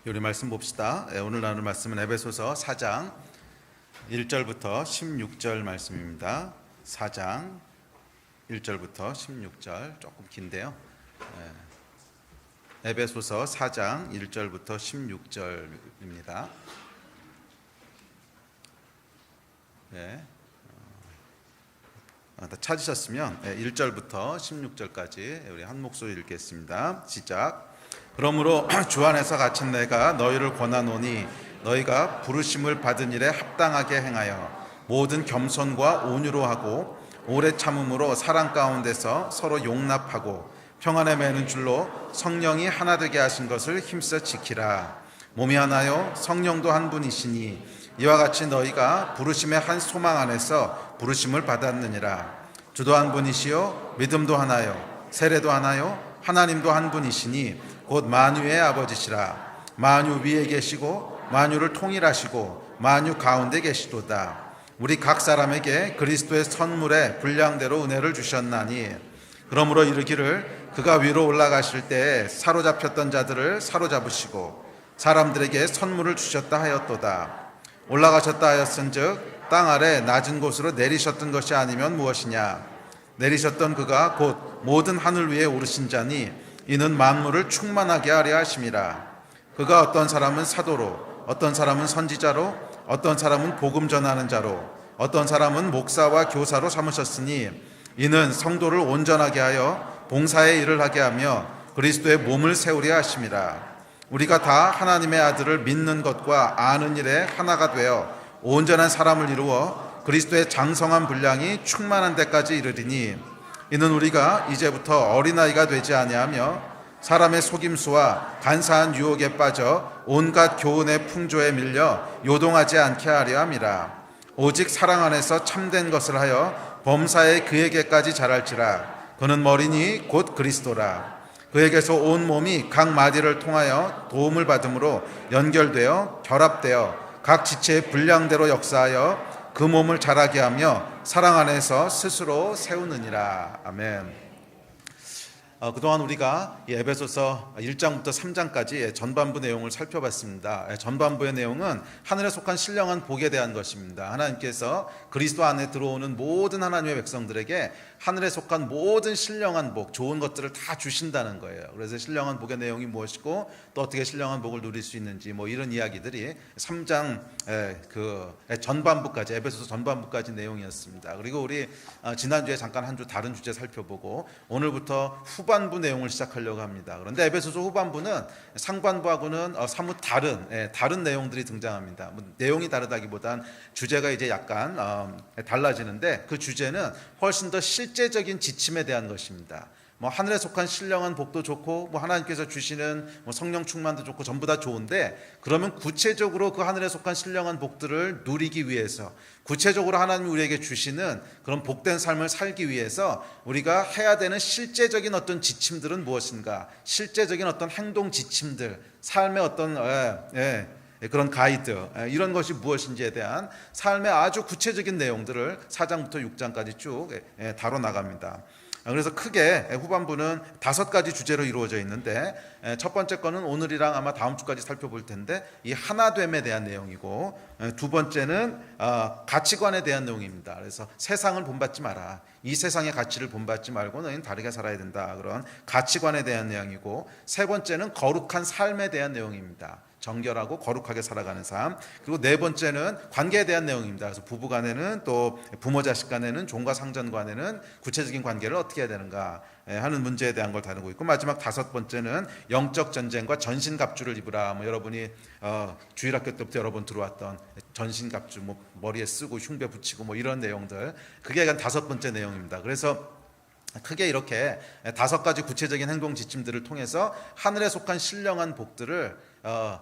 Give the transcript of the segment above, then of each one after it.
우리 말씀 봅시다. 오늘 나눌 말씀은 에베소서 4장 1절부터 16절 말씀입니다. 4장 1절부터 16절 조금 긴데요. 에베소서 4장 1절부터 16절입니다. 다 찾으셨으면 1절부터 16절까지 우리 한 목소리 읽겠습니다. 시작. 그러므로 주 안에서 갇힌 내가 너희를 권하노니 너희가 부르심을 받은 일에 합당하게 행하여 모든 겸손과 온유로 하고 오래 참음으로 사랑 가운데서 서로 용납하고 평안에 매는 줄로 성령이 하나 되게 하신 것을 힘써 지키라. 몸이 하나요 성령도 한 분이시니 이와 같이 너희가 부르심의 한 소망 안에서 부르심을 받았느니라. 주도 한 분이시요 믿음도 하나요 세례도 하나요 하나님도 한 분이시니 곧 만유의 아버지시라. 만유 위에 계시고 만유를 통일하시고 만유 가운데 계시도다. 우리 각 사람에게 그리스도의 선물의 분량대로 은혜를 주셨나니 그러므로 이르기를 그가 위로 올라가실 때 사로잡혔던 자들을 사로잡으시고 사람들에게 선물을 주셨다 하였도다. 올라가셨다 하였은즉 땅 아래 낮은 곳으로 내리셨던 것이 아니면 무엇이냐. 내리셨던 그가 곧 모든 하늘 위에 오르신 자니 이는 만물을 충만하게 하려 하심이라. 그가 어떤 사람은 사도로 어떤 사람은 선지자로 어떤 사람은 복음 전하는 자로 어떤 사람은 목사와 교사로 삼으셨으니 이는 성도를 온전하게 하여 봉사의 일을 하게 하며 그리스도의 몸을 세우려 하심이라. 우리가 다 하나님의 아들을 믿는 것과 아는 일에 하나가 되어 온전한 사람을 이루어 그리스도의 장성한 분량이 충만한 데까지 이르리니 이는 우리가 이제부터 어린아이가 되지 아니하며 사람의 속임수와 간사한 유혹에 빠져 온갖 교훈의 풍조에 밀려 요동하지 않게 하려 함이라. 오직 사랑 안에서 참된 것을 하여 범사에 그에게까지 자랄지라. 그는 머리니 곧 그리스도라. 그에게서 온 몸이 각 마디를 통하여 도움을 받음으로 연결되어 결합되어 각 지체의 분량대로 역사하여 그 몸을 자라게 하며 사랑 안에서 스스로 세우느니라. 아멘. 그동안 우리가 이 에베소서 1장부터 3장까지 전반부 내용을 살펴봤습니다. 전반부의 내용은 하늘에 속한 신령한 복에 대한 것입니다. 하나님께서 그리스도 안에 들어오는 모든 하나님의 백성들에게 하늘에 속한 모든 신령한 복, 좋은 것들을 다 주신다는 거예요. 그래서 신령한 복의 내용이 무엇이고 또 어떻게 신령한 복을 누릴 수 있는지 이런 이야기들이 3장 전반부까지, 에베소서 전반부까지 내용이었습니다. 그리고 우리 지난주에 잠깐 한 주 다른 주제 살펴보고 오늘부터 후반부 내용을 시작하려고 합니다. 그런데 에베소서 후반부는 상반부하고는 사뭇 다른 내용들이 등장합니다. 내용이 다르다기보단 주제가 이제 약간 달라지는데 그 주제는 훨씬 더 실제적인 지침에 대한 것입니다. 하늘에 속한 신령한 복도 좋고 하나님께서 주시는 성령 충만도 좋고 전부 다 좋은데 그러면 구체적으로 그 하늘에 속한 신령한 복들을 누리기 위해서 구체적으로 하나님이 우리에게 주시는 그런 복된 삶을 살기 위해서 우리가 해야 되는 실제적인 어떤 지침들은 무엇인가, 실제적인 어떤 행동 지침들, 삶의 어떤 그런 가이드, 이런 것이 무엇인지에 대한 삶의 아주 구체적인 내용들을 4장부터 6장까지 쭉 다뤄나갑니다. 그래서 크게 후반부는 5가지 주제로 이루어져 있는데 첫 번째 거는 오늘이랑 아마 다음 주까지 살펴볼 텐데 이 하나됨에 대한 내용이고, 두 번째는 가치관에 대한 내용입니다. 그래서 세상을 본받지 마라, 이 세상의 가치를 본받지 말고 너희는 다르게 살아야 된다, 그런 가치관에 대한 내용이고, 세 번째는 거룩한 삶에 대한 내용입니다. 정결하고 거룩하게 살아가는 삶. 그리고 네 번째는 관계에 대한 내용입니다. 그래서 부부 간에는 또 부모 자식 간에는 종과 상전 간에는 구체적인 관계를 어떻게 해야 되는가 하는 문제에 대한 걸 다루고 있고, 마지막 5번째는 영적 전쟁과 전신갑주를 입으라. 여러분이 주일학교 때부터 여러 번 들어왔던 전신갑주, 머리에 쓰고 흉배 붙이고 이런 내용들, 그게 한 5번째 내용입니다. 그래서 크게 이렇게 5가지 구체적인 행동 지침들을 통해서 하늘에 속한 신령한 복들을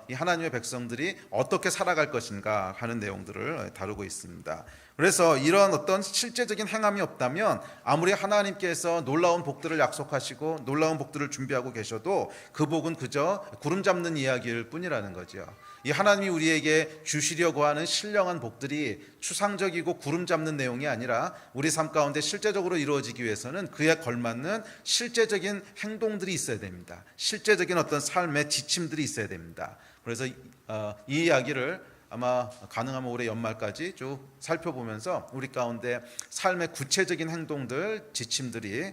이 하나님의 백성들이 어떻게 살아갈 것인가 하는 내용들을 다루고 있습니다. 그래서 이런 어떤 실제적인 행함이 없다면 아무리 하나님께서 놀라운 복들을 약속하시고 놀라운 복들을 준비하고 계셔도 그 복은 그저 구름 잡는 이야기일 뿐이라는 거죠. 이 하나님이 우리에게 주시려고 하는 신령한 복들이 추상적이고 구름 잡는 내용이 아니라 우리 삶 가운데 실제적으로 이루어지기 위해서는 그에 걸맞는 실제적인 행동들이 있어야 됩니다. 실제적인 어떤 삶의 지침들이 있어야 됩니다. 됩니다. 그래서 이 이야기를 아마 가능하면 올해 연말까지 쭉 살펴보면서 우리 가운데 삶의 구체적인 행동들, 지침들이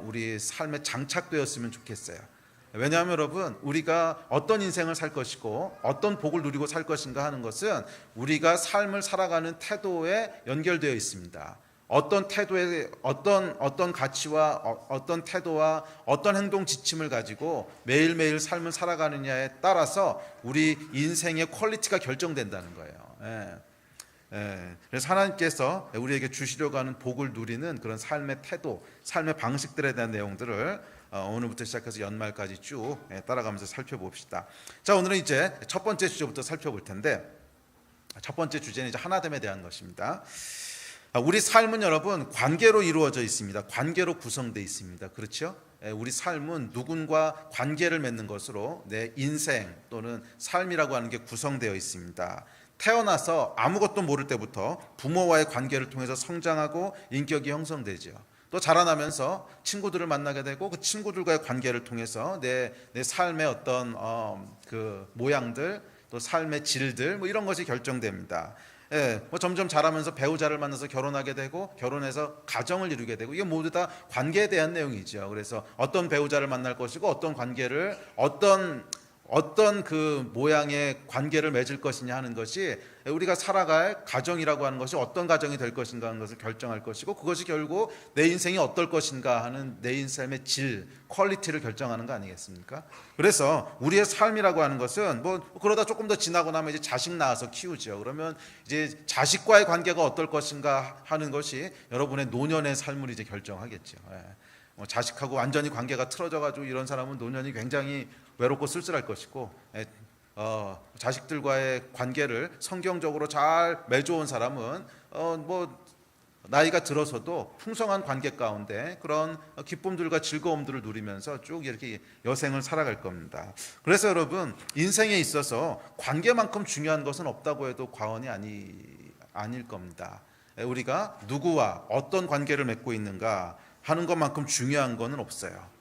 우리 삶에 장착되었으면 좋겠어요. 왜냐하면 여러분, 우리가 어떤 인생을 살 것이고 어떤 복을 누리고 살 것인가 하는 것은 우리가 삶을 살아가는 태도에 연결되어 있습니다. 어떤 태도에 어떤 가치와 어떤 태도와 어떤 행동 지침을 가지고 매일매일 삶을 살아가느냐에 따라서 우리 인생의 퀄리티가 결정된다는 거예요. 그래서 하나님께서 우리에게 주시려고 하는 복을 누리는 그런 삶의 태도, 삶의 방식들에 대한 내용들을 오늘부터 시작해서 연말까지 쭉 따라가면서 살펴봅시다. 자, 오늘은 이제 첫 번째 주제부터 살펴볼 텐데, 첫 번째 주제는 이제 하나됨에 대한 것입니다. 우리 삶은 여러분 관계로 이루어져 있습니다. 관계로 구성되어 있습니다. 그렇죠? 우리 삶은 누군가 관계를 맺는 것으로 내 인생 또는 삶이라고 하는 게 구성되어 있습니다. 태어나서 아무것도 모를 때부터 부모와의 관계를 통해서 성장하고 인격이 형성되죠. 또 자라나면서 친구들을 만나게 되고 그 친구들과의 관계를 통해서 내 삶의 어떤 그 모양들, 또 삶의 질들, 뭐 이런 것이 결정됩니다. 점점 자라면서 배우자를 만나서 결혼하게 되고 결혼해서 가정을 이루게 되고, 이게 모두 다 관계에 대한 내용이죠. 그래서 어떤 배우자를 만날 것이고 어떤 관계를 어떤 그 모양의 관계를 맺을 것이냐 하는 것이 우리가 살아갈 가정이라고 하는 것이 어떤 가정이 될 것인가 하는 것을 결정할 것이고, 그것이 결국 내 인생이 어떨 것인가 하는 내 인생의 질, 퀄리티를 결정하는 거 아니겠습니까? 그래서 우리의 삶이라고 하는 것은 뭐 그러다 조금 더 지나고 나면 이제 자식 낳아서 키우죠. 그러면 이제 자식과의 관계가 어떨 것인가 하는 것이 여러분의 노년의 삶을 이제 결정하겠죠. 자식하고 완전히 관계가 틀어져 가지고 이런 사람은 노년이 굉장히 외롭고 쓸쓸할 것이고, 자식들과의 관계를 성경적으로 잘 맺어온 사람은 뭐 나이가 들어서도 풍성한 관계 가운데 그런 기쁨들과 즐거움들을 누리면서 쭉 이렇게 여생을 살아갈 겁니다. 그래서 여러분, 인생에 있어서 관계만큼 중요한 것은 없다고 해도 과언이 아닐 겁니다. 우리가 누구와 어떤 관계를 맺고 있는가 하는 것만큼 중요한 것은 없어요.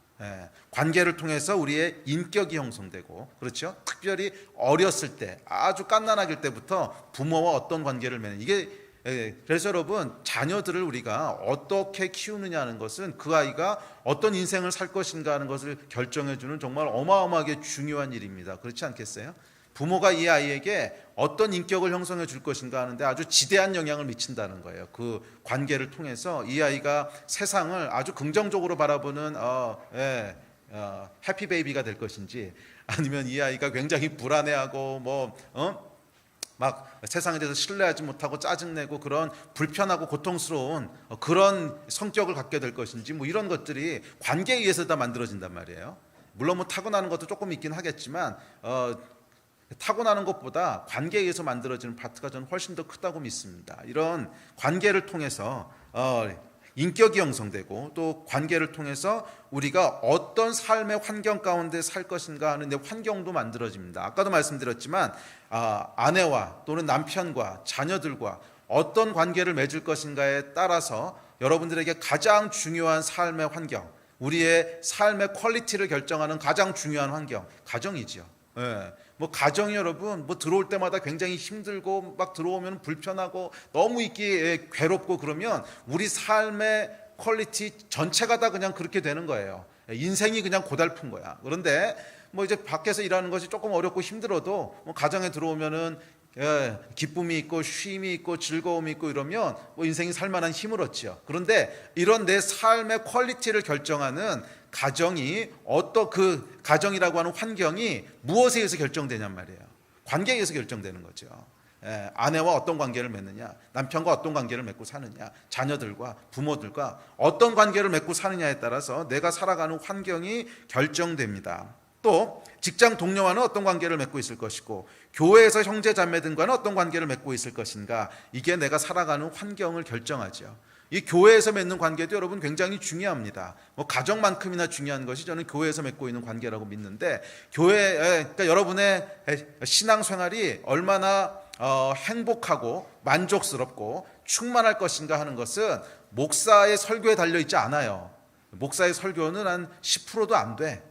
관계를 통해서 우리의 인격이 형성되고, 그렇죠? 특별히 어렸을 때, 아주 갓난아기일 때부터 부모와 어떤 관계를 맺는 이게, 그래서 여러분, 자녀들을 우리가 어떻게 키우느냐 하는 것은 그 아이가 어떤 인생을 살 것인가 하는 것을 결정해주는 정말 어마어마하게 중요한 일입니다. 그렇지 않겠어요? 부모가 이 아이에게 어떤 인격을 형성해 줄 것인가 하는데 아주 지대한 영향을 미친다는 거예요. 그 관계를 통해서 이 아이가 세상을 아주 긍정적으로 바라보는 해피 베이비가 될 것인지, 아니면 이 아이가 굉장히 불안해하고 막 세상에 대해서 신뢰하지 못하고 짜증내고 그런 불편하고 고통스러운 그런 성격을 갖게 될 것인지, 뭐 이런 것들이 관계에 의해서 다 만들어진단 말이에요. 물론 뭐 타고나는 것도 조금 있긴 하겠지만 타고나는 것보다 관계에 의해서 만들어지는 파트가 저는 훨씬 더 크다고 믿습니다. 이런 관계를 통해서 인격이 형성되고, 또 관계를 통해서 우리가 어떤 삶의 환경 가운데 살 것인가 하는 데 환경도 만들어집니다. 아까도 말씀드렸지만 아내와 또는 남편과 자녀들과 어떤 관계를 맺을 것인가에 따라서 여러분들에게 가장 중요한 삶의 환경, 우리의 삶의 퀄리티를 결정하는 가장 중요한 환경, 가정이죠. 뭐 가정이 여러분 뭐 들어올 때마다 굉장히 힘들고 막 들어오면 불편하고 너무 있기 괴롭고 그러면 우리 삶의 퀄리티 전체가 다 그냥 그렇게 되는 거예요. 인생이 그냥 고달픈 거야. 그런데 뭐 이제 밖에서 일하는 것이 조금 어렵고 힘들어도 뭐 가정에 들어오면은 기쁨이 있고 쉼이 있고 즐거움이 있고 이러면 뭐 인생이 살만한 힘을 얻죠. 그런데 이런 내 삶의 퀄리티를 결정하는 가정이 그 가정이라고 하는 환경이 무엇에 의해서 결정되냔 말이에요. 관계에 의해서 결정되는 거죠. 아내와 어떤 관계를 맺느냐, 남편과 어떤 관계를 맺고 사느냐, 자녀들과 부모들과 어떤 관계를 맺고 사느냐에 따라서 내가 살아가는 환경이 결정됩니다. 또 직장 동료와는 어떤 관계를 맺고 있을 것이고, 교회에서 형제 자매들과는 어떤 관계를 맺고 있을 것인가, 이게 내가 살아가는 환경을 결정하죠. 이 교회에서 맺는 관계도 여러분 굉장히 중요합니다. 뭐 가정만큼이나 중요한 것이 저는 교회에서 맺고 있는 관계라고 믿는데, 그러니까 여러분의 신앙생활이 얼마나 행복하고 만족스럽고 충만할 것인가 하는 것은 목사의 설교에 달려있지 않아요. 목사의 설교는 한 10%도 안 돼.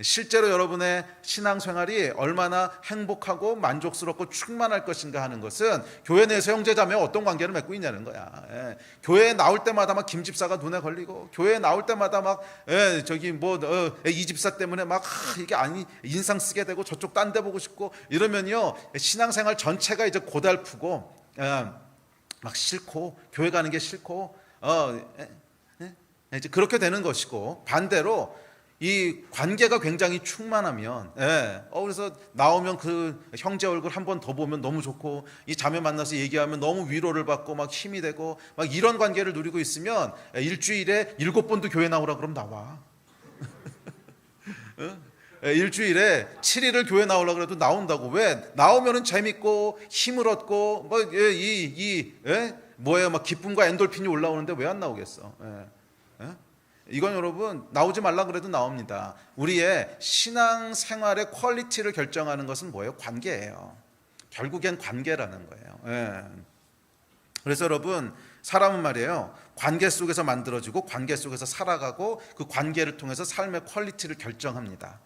실제로 여러분의 신앙생활이 얼마나 행복하고 만족스럽고 충만할 것인가 하는 것은 교회 내에서 형제자매와 어떤 관계를 맺고 있냐는 거야. 교회에 나올 때마다 막 김 집사가 눈에 걸리고, 교회에 나올 때마다 막 이 집사 때문에 막 이게 아니 인상 쓰게 되고 저쪽 딴 데 보고 싶고 이러면요, 신앙생활 전체가 이제 고달프고 막 싫고, 교회 가는 게 싫고 이제 그렇게 되는 것이고, 반대로 이 관계가 굉장히 충만하면 그래서 나오면 그 형제 얼굴 한 번 더 보면 너무 좋고, 이 자매 만나서 얘기하면 너무 위로를 받고 막 힘이 되고, 막 이런 관계를 누리고 있으면 일주일에 7번도 교회 나오라 그러면 나와. 일주일에 7일을 교회 나오라 그래도 나온다고. 왜? 나오면은 재밌고 힘을 얻고 막 기쁨과 엔돌핀이 올라오는데 왜 안 나오겠어? 이건 여러분 나오지 말라 그래도 나옵니다. 우리의 신앙생활의 퀄리티를 결정하는 것은 뭐예요? 관계예요. 결국엔 관계라는 거예요. 그래서 여러분, 사람은 말이에요, 관계 속에서 만들어지고 관계 속에서 살아가고, 그 관계를 통해서 삶의 퀄리티를 결정합니다.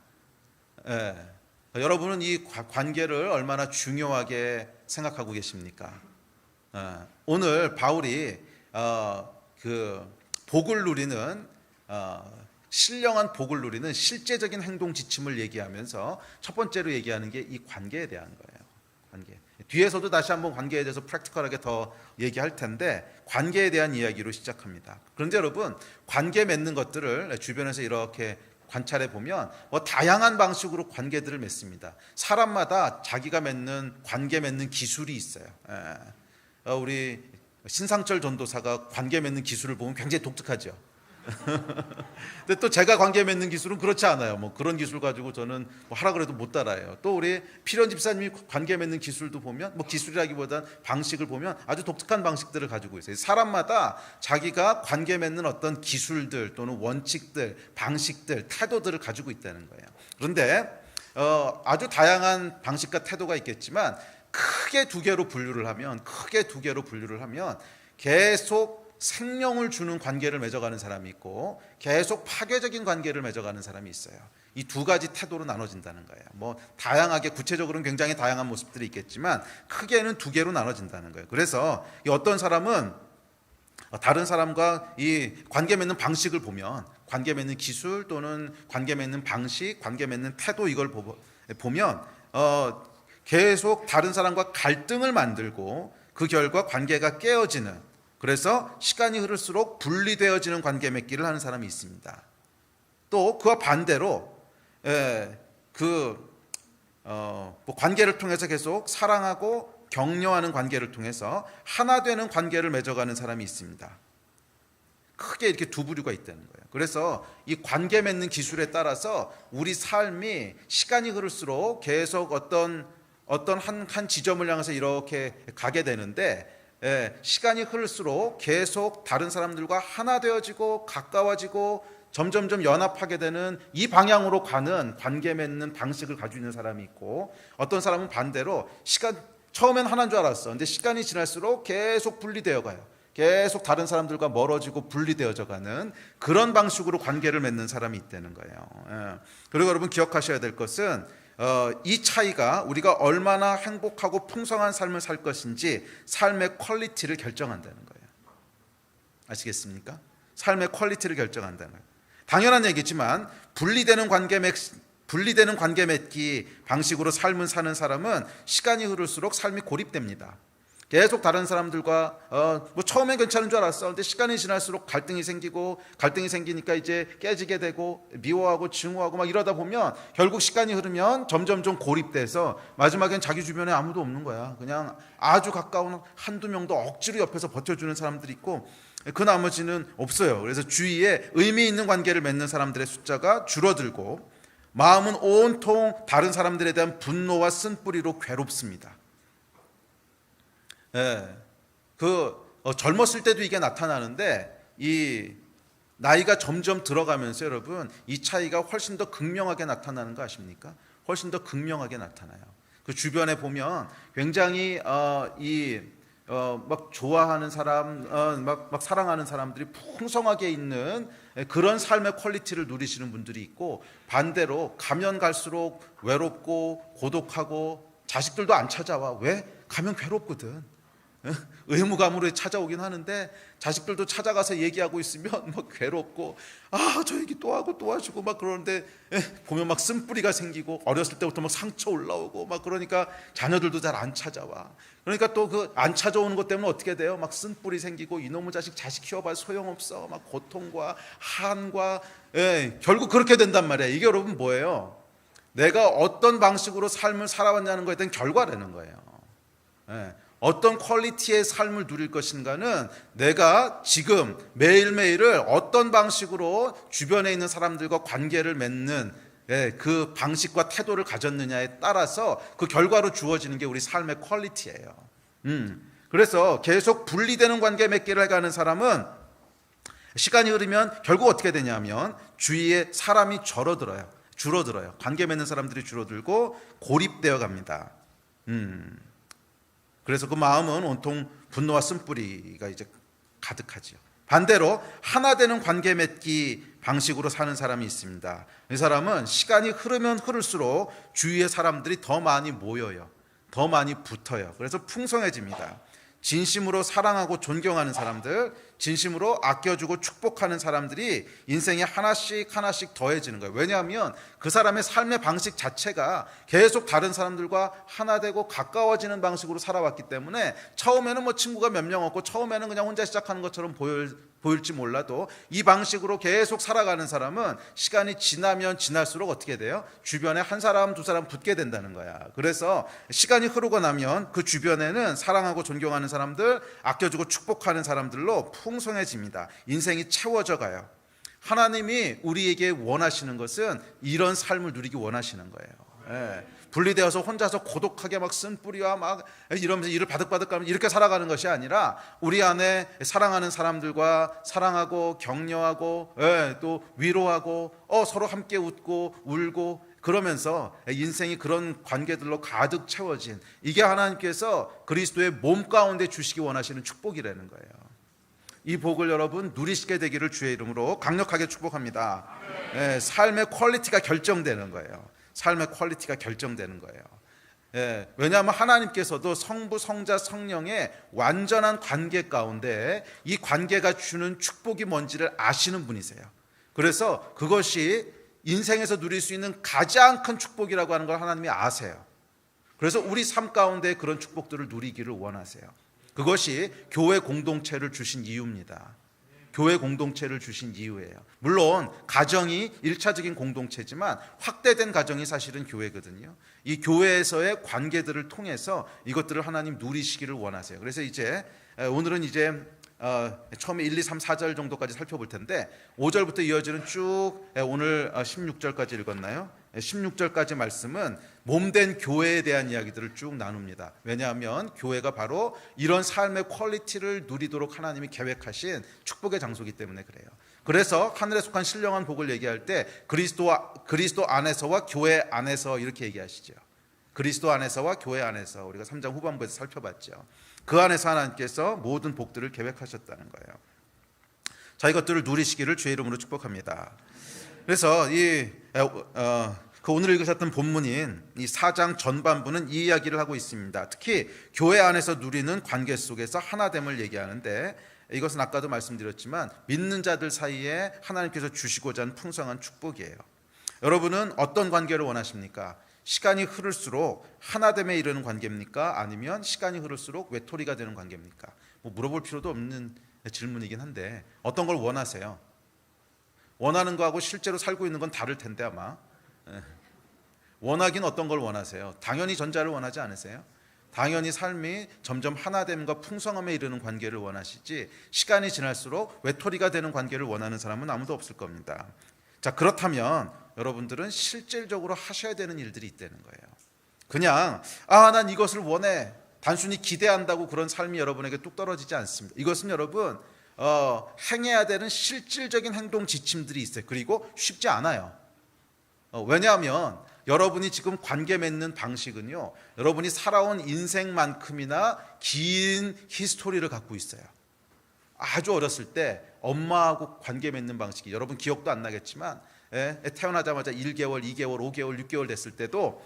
여러분은 이 관계를 얼마나 중요하게 생각하고 계십니까? 오늘 바울이 그 복을 누리는 신령한 복을 누리는 실제적인 행동 지침을 얘기하면서 첫 번째로 얘기하는 게 이 관계에 대한 거예요. 관계. 뒤에서도 다시 한번 관계에 대해서 프랙티컬하게 더 얘기할 텐데, 관계에 대한 이야기로 시작합니다. 그런데 여러분, 관계 맺는 것들을 주변에서 이렇게 관찰해 보면 다양한 방식으로 관계들을 맺습니다. 사람마다 자기가 맺는 관계 맺는 기술이 있어요. 우리 신상철 전도사가 관계 맺는 기술을 보면 굉장히 독특하죠. 근데 또 제가 관계 맺는 기술은 그렇지 않아요. 그런 기술 가지고 저는 하라 그래도 못 따라해요. 또 우리 필연 집사님이 관계 맺는 기술도 보면, 기술이라기보단 방식을 보면 아주 독특한 방식들을 가지고 있어요. 사람마다 자기가 관계 맺는 어떤 기술들 또는 원칙들, 방식들, 태도들을 가지고 있다는 거예요. 그런데 아주 다양한 방식과 태도가 있겠지만, 크게 두 개로 분류를 하면 계속 생명을 주는 관계를 맺어가는 사람이 있고, 계속 파괴적인 관계를 맺어가는 사람이 있어요. 이 두 가지 태도로 나눠진다는 거예요. 다양하게, 구체적으로는 굉장히 다양한 모습들이 있겠지만 크게는 두 개로 나눠진다는 거예요. 그래서 어떤 사람은 다른 사람과 이 관계 맺는 방식을 보면, 관계 맺는 기술 또는 관계 맺는 방식, 관계 맺는 태도, 이걸 보면 계속 다른 사람과 갈등을 만들고, 그 결과 관계가 깨어지는, 그래서 시간이 흐를수록 분리되어지는 관계 맺기를 하는 사람이 있습니다. 또 그와 반대로 관계를 통해서 계속 사랑하고 격려하는 관계를 통해서 하나 되는 관계를 맺어가는 사람이 있습니다. 크게 이렇게 두 부류가 있다는 거예요. 그래서 이 관계 맺는 기술에 따라서 우리 삶이 시간이 흐를수록 계속 어떤 한 지점을 향해서 이렇게 가게 되는데, 시간이 흐를수록 계속 다른 사람들과 하나 되어지고 가까워지고 점점점 연합하게 되는 이 방향으로 가는 관계 맺는 방식을 가지고 있는 사람이 있고, 어떤 사람은 반대로 처음엔 하나인 줄 알았어. 근데 시간이 지날수록 계속 분리되어 가요. 계속 다른 사람들과 멀어지고 분리되어져 가는 그런 방식으로 관계를 맺는 사람이 있다는 거예요. 그리고 여러분 기억하셔야 될 것은 이 차이가 우리가 얼마나 행복하고 풍성한 삶을 살 것인지 삶의 퀄리티를 결정한다는 거예요. 아시겠습니까? 삶의 퀄리티를 결정한다는 거예요. 당연한 얘기지만 분리되는 관계 맺기 방식으로 삶을 사는 사람은 시간이 흐를수록 삶이 고립됩니다. 계속 다른 사람들과 처음엔 괜찮은 줄 알았어. 근데 시간이 지날수록 갈등이 생기니까 이제 깨지게 되고 미워하고 증오하고 막 이러다 보면 결국 시간이 흐르면 점점점 고립돼서 마지막엔 자기 주변에 아무도 없는 거야. 그냥 아주 가까운 한두 명도 억지로 옆에서 버텨주는 사람들이 있고, 그 나머지는 없어요. 그래서 주위에 의미 있는 관계를 맺는 사람들의 숫자가 줄어들고, 마음은 온통 다른 사람들에 대한 분노와 쓴뿌리로 괴롭습니다. 젊었을 때도 이게 나타나는데, 이 나이가 점점 들어가면서 여러분 이 차이가 훨씬 더 극명하게 나타나는 거 아십니까? 훨씬 더 극명하게 나타나요. 그 주변에 보면 굉장히 막 좋아하는 사람, 막 사랑하는 사람들이 풍성하게 있는 그런 삶의 퀄리티를 누리시는 분들이 있고, 반대로 가면 갈수록 외롭고 고독하고 자식들도 안 찾아와. 왜? 가면 괴롭거든. 의무감으로 찾아오긴 하는데 자식들도 찾아가서 얘기하고 있으면 막 괴롭고, 저 얘기 또 하고 또 하시고 막 그러는데 보면 막 쓴뿌리가 생기고, 어렸을 때부터 막 상처 올라오고 막 그러니까 자녀들도 잘 안 찾아와. 그러니까 또 그 안 찾아오는 것 때문에 어떻게 돼요? 막 쓴뿌리 생기고, 이놈의 자식 키워봐 소용없어. 막 고통과 한과, 결국 그렇게 된단 말이에요. 이게 여러분 뭐예요? 내가 어떤 방식으로 삶을 살아왔냐는 거에 대한 결과라는 거예요. 어떤 퀄리티의 삶을 누릴 것인가는 내가 지금 매일매일을 어떤 방식으로 주변에 있는 사람들과 관계를 맺는 그 방식과 태도를 가졌느냐에 따라서 그 결과로 주어지는 게 우리 삶의 퀄리티예요. 그래서 계속 분리되는 관계 맺기를 해가는 사람은 시간이 흐르면 결국 어떻게 되냐면 주위에 사람이 줄어들어요. 관계 맺는 사람들이 줄어들고 고립되어 갑니다. 그래서 그 마음은 온통 분노와 쓴뿌리가 이제 가득하죠. 반대로 하나 되는 관계 맺기 방식으로 사는 사람이 있습니다. 이 사람은 시간이 흐르면 흐를수록 주위의 사람들이 더 많이 모여요. 더 많이 붙어요. 그래서 풍성해집니다. 진심으로 사랑하고 존경하는 사람들, 진심으로 아껴주고 축복하는 사람들이 인생에 하나씩 더해지는 거예요. 왜냐하면 그 사람의 삶의 방식 자체가 계속 다른 사람들과 하나 되고 가까워지는 방식으로 살아왔기 때문에 처음에는 뭐 친구가 몇 명 없고 처음에는 그냥 혼자 시작하는 것처럼 보일지 몰라도 이 방식으로 계속 살아가는 사람은 시간이 지나면 지날수록 어떻게 돼요? 주변에 한 사람 두 사람 붙게 된다는 거야. 그래서 시간이 흐르고 나면 그 주변에는 사랑하고 존경하는 사람들, 아껴주고 축복하는 사람들로 풍성해집니다. 인생이 채워져 가요. 하나님이 우리에게 원하시는 것은 이런 삶을 누리기 원하시는 거예요. 분리되어서 혼자서 고독하게 막 쓴뿌리와 막 이러면서 이를 바득바득 가면 이렇게 살아가는 것이 아니라 우리 안에 사랑하는 사람들과 사랑하고 격려하고, 또 위로하고, 서로 함께 웃고 울고 그러면서 인생이 그런 관계들로 가득 채워진, 이게 하나님께서 그리스도의 몸 가운데 주시기 원하시는 축복이라는 거예요. 이 복을 여러분 누리시게 되기를 주의 이름으로 강력하게 축복합니다. 삶의 퀄리티가 결정되는 거예요. 삶의 퀄리티가 결정되는 거예요. 왜냐하면 하나님께서도 성부, 성자, 성령의 완전한 관계 가운데 이 관계가 주는 축복이 뭔지를 아시는 분이세요. 그래서 그것이 인생에서 누릴 수 있는 가장 큰 축복이라고 하는 걸 하나님이 아세요. 그래서 우리 삶 가운데 그런 축복들을 누리기를 원하세요. 그것이 교회 공동체를 주신 이유입니다. 교회 공동체를 주신 이유예요. 물론 가정이 1차적인 공동체지만 확대된 가정이 사실은 교회거든요. 이 교회에서의 관계들을 통해서 이것들을 하나님 누리시기를 원하세요. 그래서 이제 오늘은 이제 처음에 1, 2, 3, 4절 정도까지 살펴볼 텐데 5절부터 이어지는 쭉 오늘 16절까지 읽었나요? 16절까지 말씀은 몸된 교회에 대한 이야기들을 쭉 나눕니다. 왜냐하면 교회가 바로 이런 삶의 퀄리티를 누리도록 하나님이 계획하신 축복의 장소이기 때문에 그래요. 그래서 하늘에 속한 신령한 복을 얘기할 때 그리스도 안에서와 교회 안에서 이렇게 얘기하시죠. 그리스도 안에서와 교회 안에서, 우리가 3장 후반부에서 살펴봤죠. 그 안에서 하나님께서 모든 복들을 계획하셨다는 거예요. 자, 이것들을 누리시기를 주의 이름으로 축복합니다. 그래서 그 오늘 읽으셨던 본문인 이 4장 전반부는 이 이야기를 하고 있습니다. 특히 교회 안에서 누리는 관계 속에서 하나됨을 얘기하는데, 이것은 아까도 말씀드렸지만 믿는 자들 사이에 하나님께서 주시고자 하는 풍성한 축복이에요. 여러분은 어떤 관계를 원하십니까? 시간이 흐를수록 하나됨에 이르는 관계입니까? 아니면 시간이 흐를수록 외톨이가 되는 관계입니까? 뭐 물어볼 필요도 없는 질문이긴 한데 어떤 걸 원하세요? 원하는 거하고 실제로 살고 있는 건 다를 텐데 아마 원하긴 어떤 걸 원하세요? 당연히 전자를 원하지 않으세요? 당연히 삶이 점점 하나됨과 풍성함에 이르는 관계를 원하시지, 시간이 지날수록 외톨이가 되는 관계를 원하는 사람은 아무도 없을 겁니다. 자, 그렇다면 여러분들은 실질적으로 하셔야 되는 일들이 있다는 거예요. 그냥 난 이것을 원해, 단순히 기대한다고 그런 삶이 여러분에게 뚝 떨어지지 않습니다. 이것은 여러분 행해야 되는 실질적인 행동 지침들이 있어요. 그리고 쉽지 않아요. 왜냐하면 여러분이 지금 관계 맺는 방식은요, 여러분이 살아온 인생만큼이나 긴 히스토리를 갖고 있어요. 아주 어렸을 때 엄마하고 관계 맺는 방식이, 여러분 기억도 안 나겠지만 태어나자마자 1개월, 2개월, 5개월, 6개월 됐을 때도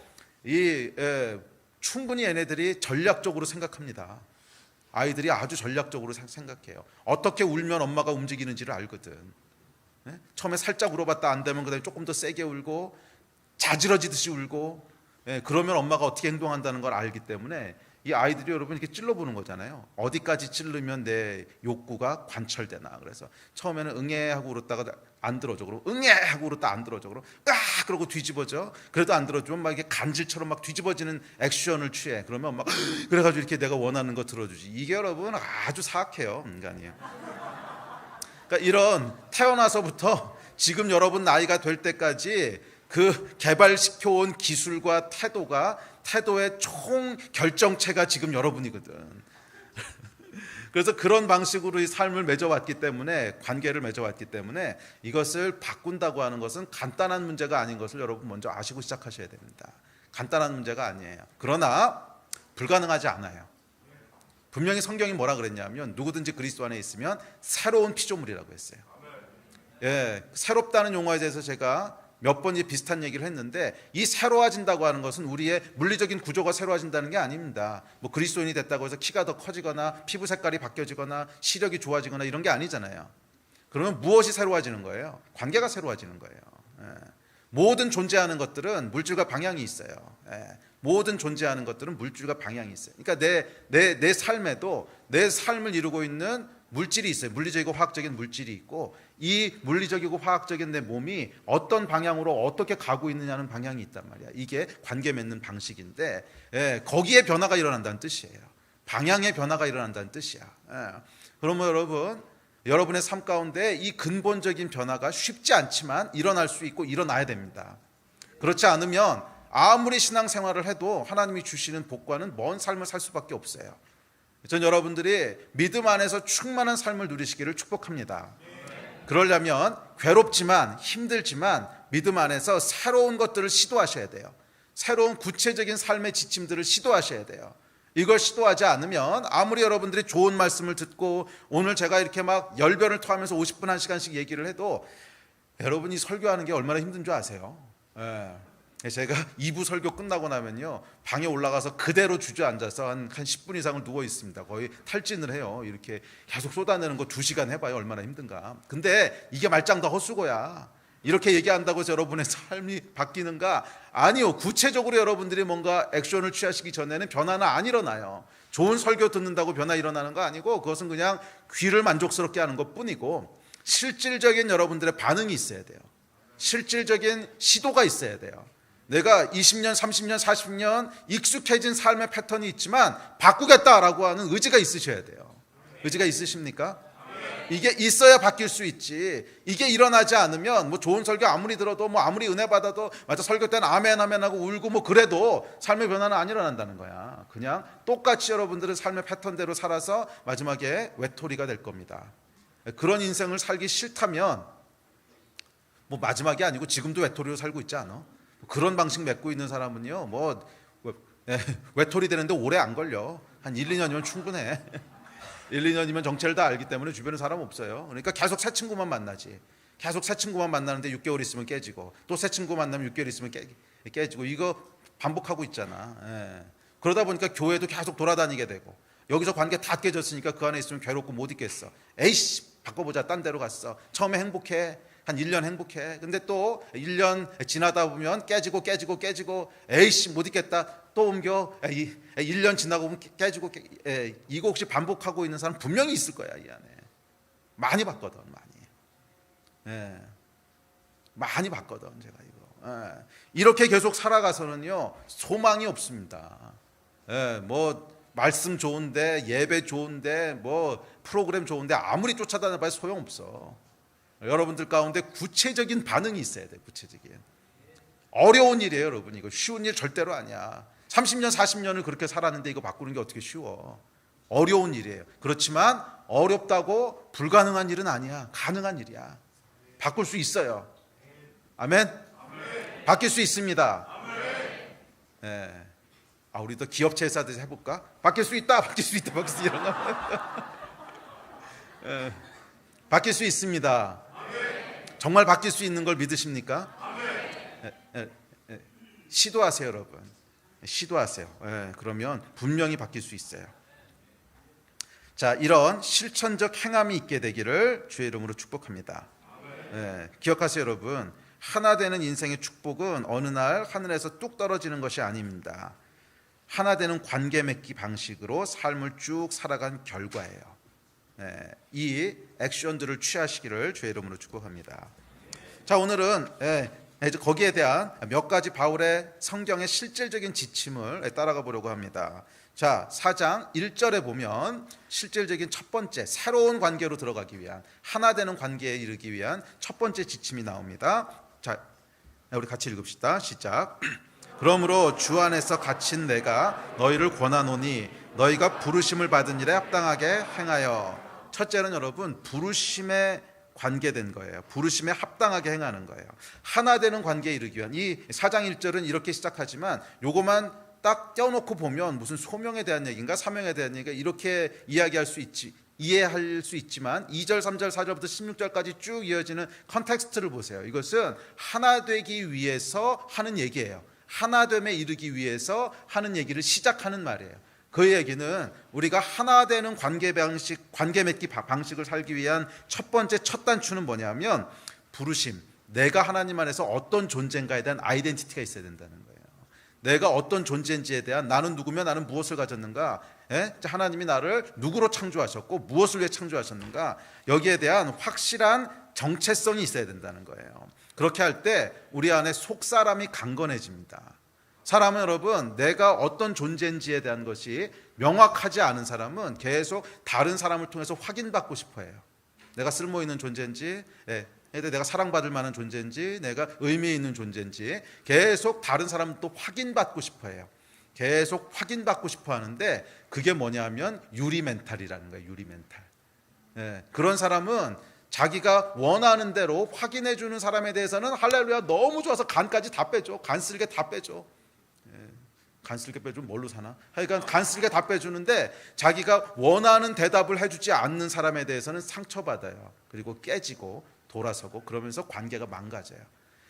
충분히 얘네들이 전략적으로 생각합니다. 아이들이 아주 전략적으로 생각해요. 어떻게 울면 엄마가 움직이는지를 알거든. 처음에 살짝 울어봤다 안 되면 그다음에 조금 더 세게 울고 자지러지듯이 울고, 그러면 엄마가 어떻게 행동한다는 걸 알기 때문에 이 아이들이 여러분 이렇게 찔러보는 거잖아요. 어디까지 찌르면 내 욕구가 관철되나. 그래서 처음에는 응애 하고 울었다가 안 들어줘. 그러고 응애 하고 울었다 안 들어줘. 그러고 그러고 뒤집어져. 그래도 안 들어주면 막 이게 간질처럼 막 뒤집어지는 액션을 취해. 그러면 엄마가 그래가지고 이렇게 내가 원하는 거 들어주지. 이게 여러분 아주 사악해요, 인간이에요. 그러니까 이런 태어나서부터 지금 여러분 나이가 될 때까지 그 개발시켜온 기술과 태도의 총 결정체가 지금 여러분이거든. 그래서 그런 방식으로 이 삶을 맺어왔기 때문에, 관계를 맺어왔기 때문에 이것을 바꾼다고 하는 것은 간단한 문제가 아닌 것을 여러분 먼저 아시고 시작하셔야 됩니다. 간단한 문제가 아니에요. 그러나 불가능하지 않아요. 분명히 성경이 뭐라 그랬냐면 누구든지 그리스도 안에 있으면 새로운 피조물이라고 했어요. 새롭다는 용어에 대해서 제가 몇 번 비슷한 얘기를 했는데, 이 새로워진다고 하는 것은 우리의 물리적인 구조가 새로워진다는 게 아닙니다. 뭐 그리스도인이 됐다고 해서 키가 더 커지거나 피부 색깔이 바뀌어지거나 시력이 좋아지거나 이런 게 아니잖아요. 그러면 무엇이 새로워지는 거예요? 관계가 새로워지는 거예요. 모든 존재하는 것들은 물질과 방향이 있어요. 모든 존재하는 것들은 물질과 방향이 있어요. 그러니까 내 삶에도 내 삶을 이루고 있는 물질이 있어요. 물리적이고 화학적인 물질이 있고, 이 물리적이고 화학적인 내 몸이 어떤 방향으로 어떻게 가고 있느냐는 방향이 있단 말이야. 이게 관계 맺는 방식인데, 거기에 변화가 일어난다는 뜻이에요. 방향의 변화가 일어난다는 뜻이야. 그러면 여러분의 삶 가운데 이 근본적인 변화가 쉽지 않지만 일어날 수 있고 일어나야 됩니다. 그렇지 않으면 아무리 신앙생활을 해도 하나님이 주시는 복과는 먼 삶을 살 수밖에 없어요. 전 여러분들이 믿음 안에서 충만한 삶을 누리시기를 축복합니다. 그러려면 괴롭지만 힘들지만 믿음 안에서 새로운 것들을 시도하셔야 돼요. 새로운 구체적인 삶의 지침들을 시도하셔야 돼요. 이걸 시도하지 않으면 아무리 여러분들이 좋은 말씀을 듣고 오늘 제가 이렇게 막 열변을 토하면서 50분 1시간씩 얘기를 해도 여러분이 설교하는 게 얼마나 힘든 줄 아세요? 제가 2부 설교 끝나고 나면요, 방에 올라가서 그대로 주저앉아서 한 10분 이상을 누워 있습니다. 거의 탈진을 해요. 이렇게 계속 쏟아내는 거 2시간 해봐요. 얼마나 힘든가. 근데 이게 말짱 다 헛수고야. 이렇게 얘기한다고 해서 여러분의 삶이 바뀌는가? 아니요. 구체적으로 여러분들이 뭔가 액션을 취하시기 전에는 변화는 안 일어나요. 좋은 설교 듣는다고 변화 일어나는 거 아니고, 그것은 그냥 귀를 만족스럽게 하는 것 뿐이고, 실질적인 여러분들의 반응이 있어야 돼요. 실질적인 시도가 있어야 돼요. 내가 20년, 30년, 40년 익숙해진 삶의 패턴이 있지만 바꾸겠다라고 하는 의지가 있으셔야 돼요. 의지가 있으십니까? 이게 있어야 바뀔 수 있지. 이게 일어나지 않으면 뭐 좋은 설교 아무리 들어도 뭐 아무리 은혜 받아도 맞아 설교 때는 아멘 아멘 하고 울고 뭐 그래도 삶의 변화는 안 일어난다는 거야. 그냥 똑같이 여러분들은 삶의 패턴대로 살아서 마지막에 외톨이가 될 겁니다. 그런 인생을 살기 싫다면 뭐 마지막이 아니고 지금도 외톨이로 살고 있지 않아? 그런 방식 맺고 있는 사람은요, 외톨이 되는데 오래 안 걸려. 한 1, 2년이면 충분해. 1, 2년이면 정체를 다 알기 때문에 주변에 사람 없어요. 그러니까 계속 새 친구만 만나지. 계속 새 친구만 만나는데 6개월 있으면 깨지고, 또 새 친구 만나면 6개월 있으면 깨지고, 이거 반복하고 있잖아. 그러다 보니까 교회도 계속 돌아다니게 되고, 여기서 관계 다 깨졌으니까 그 안에 있으면 괴롭고 못 있겠어. 에이씨, 바꿔보자. 딴 데로 갔어. 처음에 행복해. 한 1년 행복해. 근데 또 1년 지나다 보면 깨지고 에이씨 못 있겠다. 또 옮겨. 1년 지나고 보면 깨지고 이거 혹시 반복하고 있는 사람 분명히 있을 거야. 이 안에. 많이 봤거든. 많이 봤거든. 제가 이거. 이렇게 계속 살아가서는요, 소망이 없습니다. 뭐 말씀 좋은데, 예배 좋은데, 뭐 프로그램 좋은데 아무리 쫓아다녀봐야 소용없어. 여러분들 가운데 구체적인 반응이 있어야 돼. 구체적인. 어려운 일이에요, 여러분. 이거 쉬운 일 절대로 아니야. 30년 40년을 그렇게 살았는데 이거 바꾸는 게 어떻게 쉬워. 어려운 일이에요. 그렇지만 어렵다고 불가능한 일은 아니야. 가능한 일이야. 바꿀 수 있어요. 아멘. 바뀔 수 있습니다. 예. 우리도 기업체에서 하듯이 해볼까? 바뀔 수 있다, 바뀔 수 있다, 바뀔 수 있다, 이런 거. 예. 바뀔 수 있습니다. 정말 바뀔 수 있는 걸 믿으십니까? 시도하세요, 여러분. 시도하세요. 그러면 분명히 바뀔 수 있어요. 자, 이런 실천적 행함이 있게 되기를 주의 이름으로 축복합니다. 기억하세요, 여러분. 하나 되는 인생의 축복은 어느 날 하늘에서 뚝 떨어지는 것이 아닙니다. 하나 되는 관계 맺기 방식으로 삶을 쭉 살아간 결과예요. 이 액션들을 취하시기를 주의 이름으로 축복합니다. 자, 오늘은 거기에 대한 몇 가지 바울의 성경의 실질적인 지침을 따라가 보려고 합니다. 자, 4장 1절에 보면 실질적인 첫 번째 새로운 관계로 들어가기 위한 하나 되는 관계에 이르기 위한 첫 번째 지침이 나옵니다. 자, 우리 같이 읽읍시다. 시작. 그러므로 주 안에서 갇힌 내가 너희를 권하노니 너희가 부르심을 받은 일에 합당하게 행하여. 첫째는 여러분 부르심에 관계된 거예요. 부르심에 합당하게 행하는 거예요. 하나 되는 관계에 이르기 위한 이 4장 1절은 이렇게 시작하지만 요거만 딱 떼어놓고 보면 무슨 소명에 대한 얘기인가 사명에 대한 얘기가 이렇게 이야기할 수 있지, 이해할 수 있지만 2절, 3절, 4절부터 16절까지 쭉 이어지는 컨텍스트를 보세요. 이것은 하나 되기 위해서 하는 얘기예요. 하나됨에 이르기 위해서 하는 얘기를 시작하는 말이에요. 그 얘기는 우리가 하나 되는 관계 맺기 방식을 살기 위한 첫 번째 첫 단추는 뭐냐면 부르심, 내가 하나님 안에서 어떤 존재인가에 대한 아이덴티티가 있어야 된다는 거예요. 내가 어떤 존재인지에 대한, 나는 누구며 나는 무엇을 가졌는가, 하나님이 나를 누구로 창조하셨고 무엇을 위해 창조하셨는가, 여기에 대한 확실한 정체성이 있어야 된다는 거예요. 그렇게 할 때 우리 안에 속사람이 강건해집니다. 사람은 여러분, 내가 어떤 존재인지에 대한 것이 명확하지 않은 사람은 계속 다른 사람을 통해서 확인받고 싶어 해요. 내가 쓸모 있는 존재인지, 내가 사랑받을 만한 존재인지, 내가 의미 있는 존재인지 계속 다른 사람도 확인받고 싶어 해요. 계속 확인받고 싶어 하는데 그게 뭐냐면 유리 멘탈이라는 거예요. 유리 멘탈. 그런 사람은 자기가 원하는 대로 확인해 주는 사람에 대해서는 할렐루야 너무 좋아서 간까지 다 빼줘. 간쓸게 다 빼줘. 간쓸게 빼주면 뭘로 사나? 하여간 간쓸게 다 빼주는데 자기가 원하는 대답을 해주지 않는 사람에 대해서는 상처받아요. 그리고 깨지고 돌아서고 그러면서 관계가 망가져요.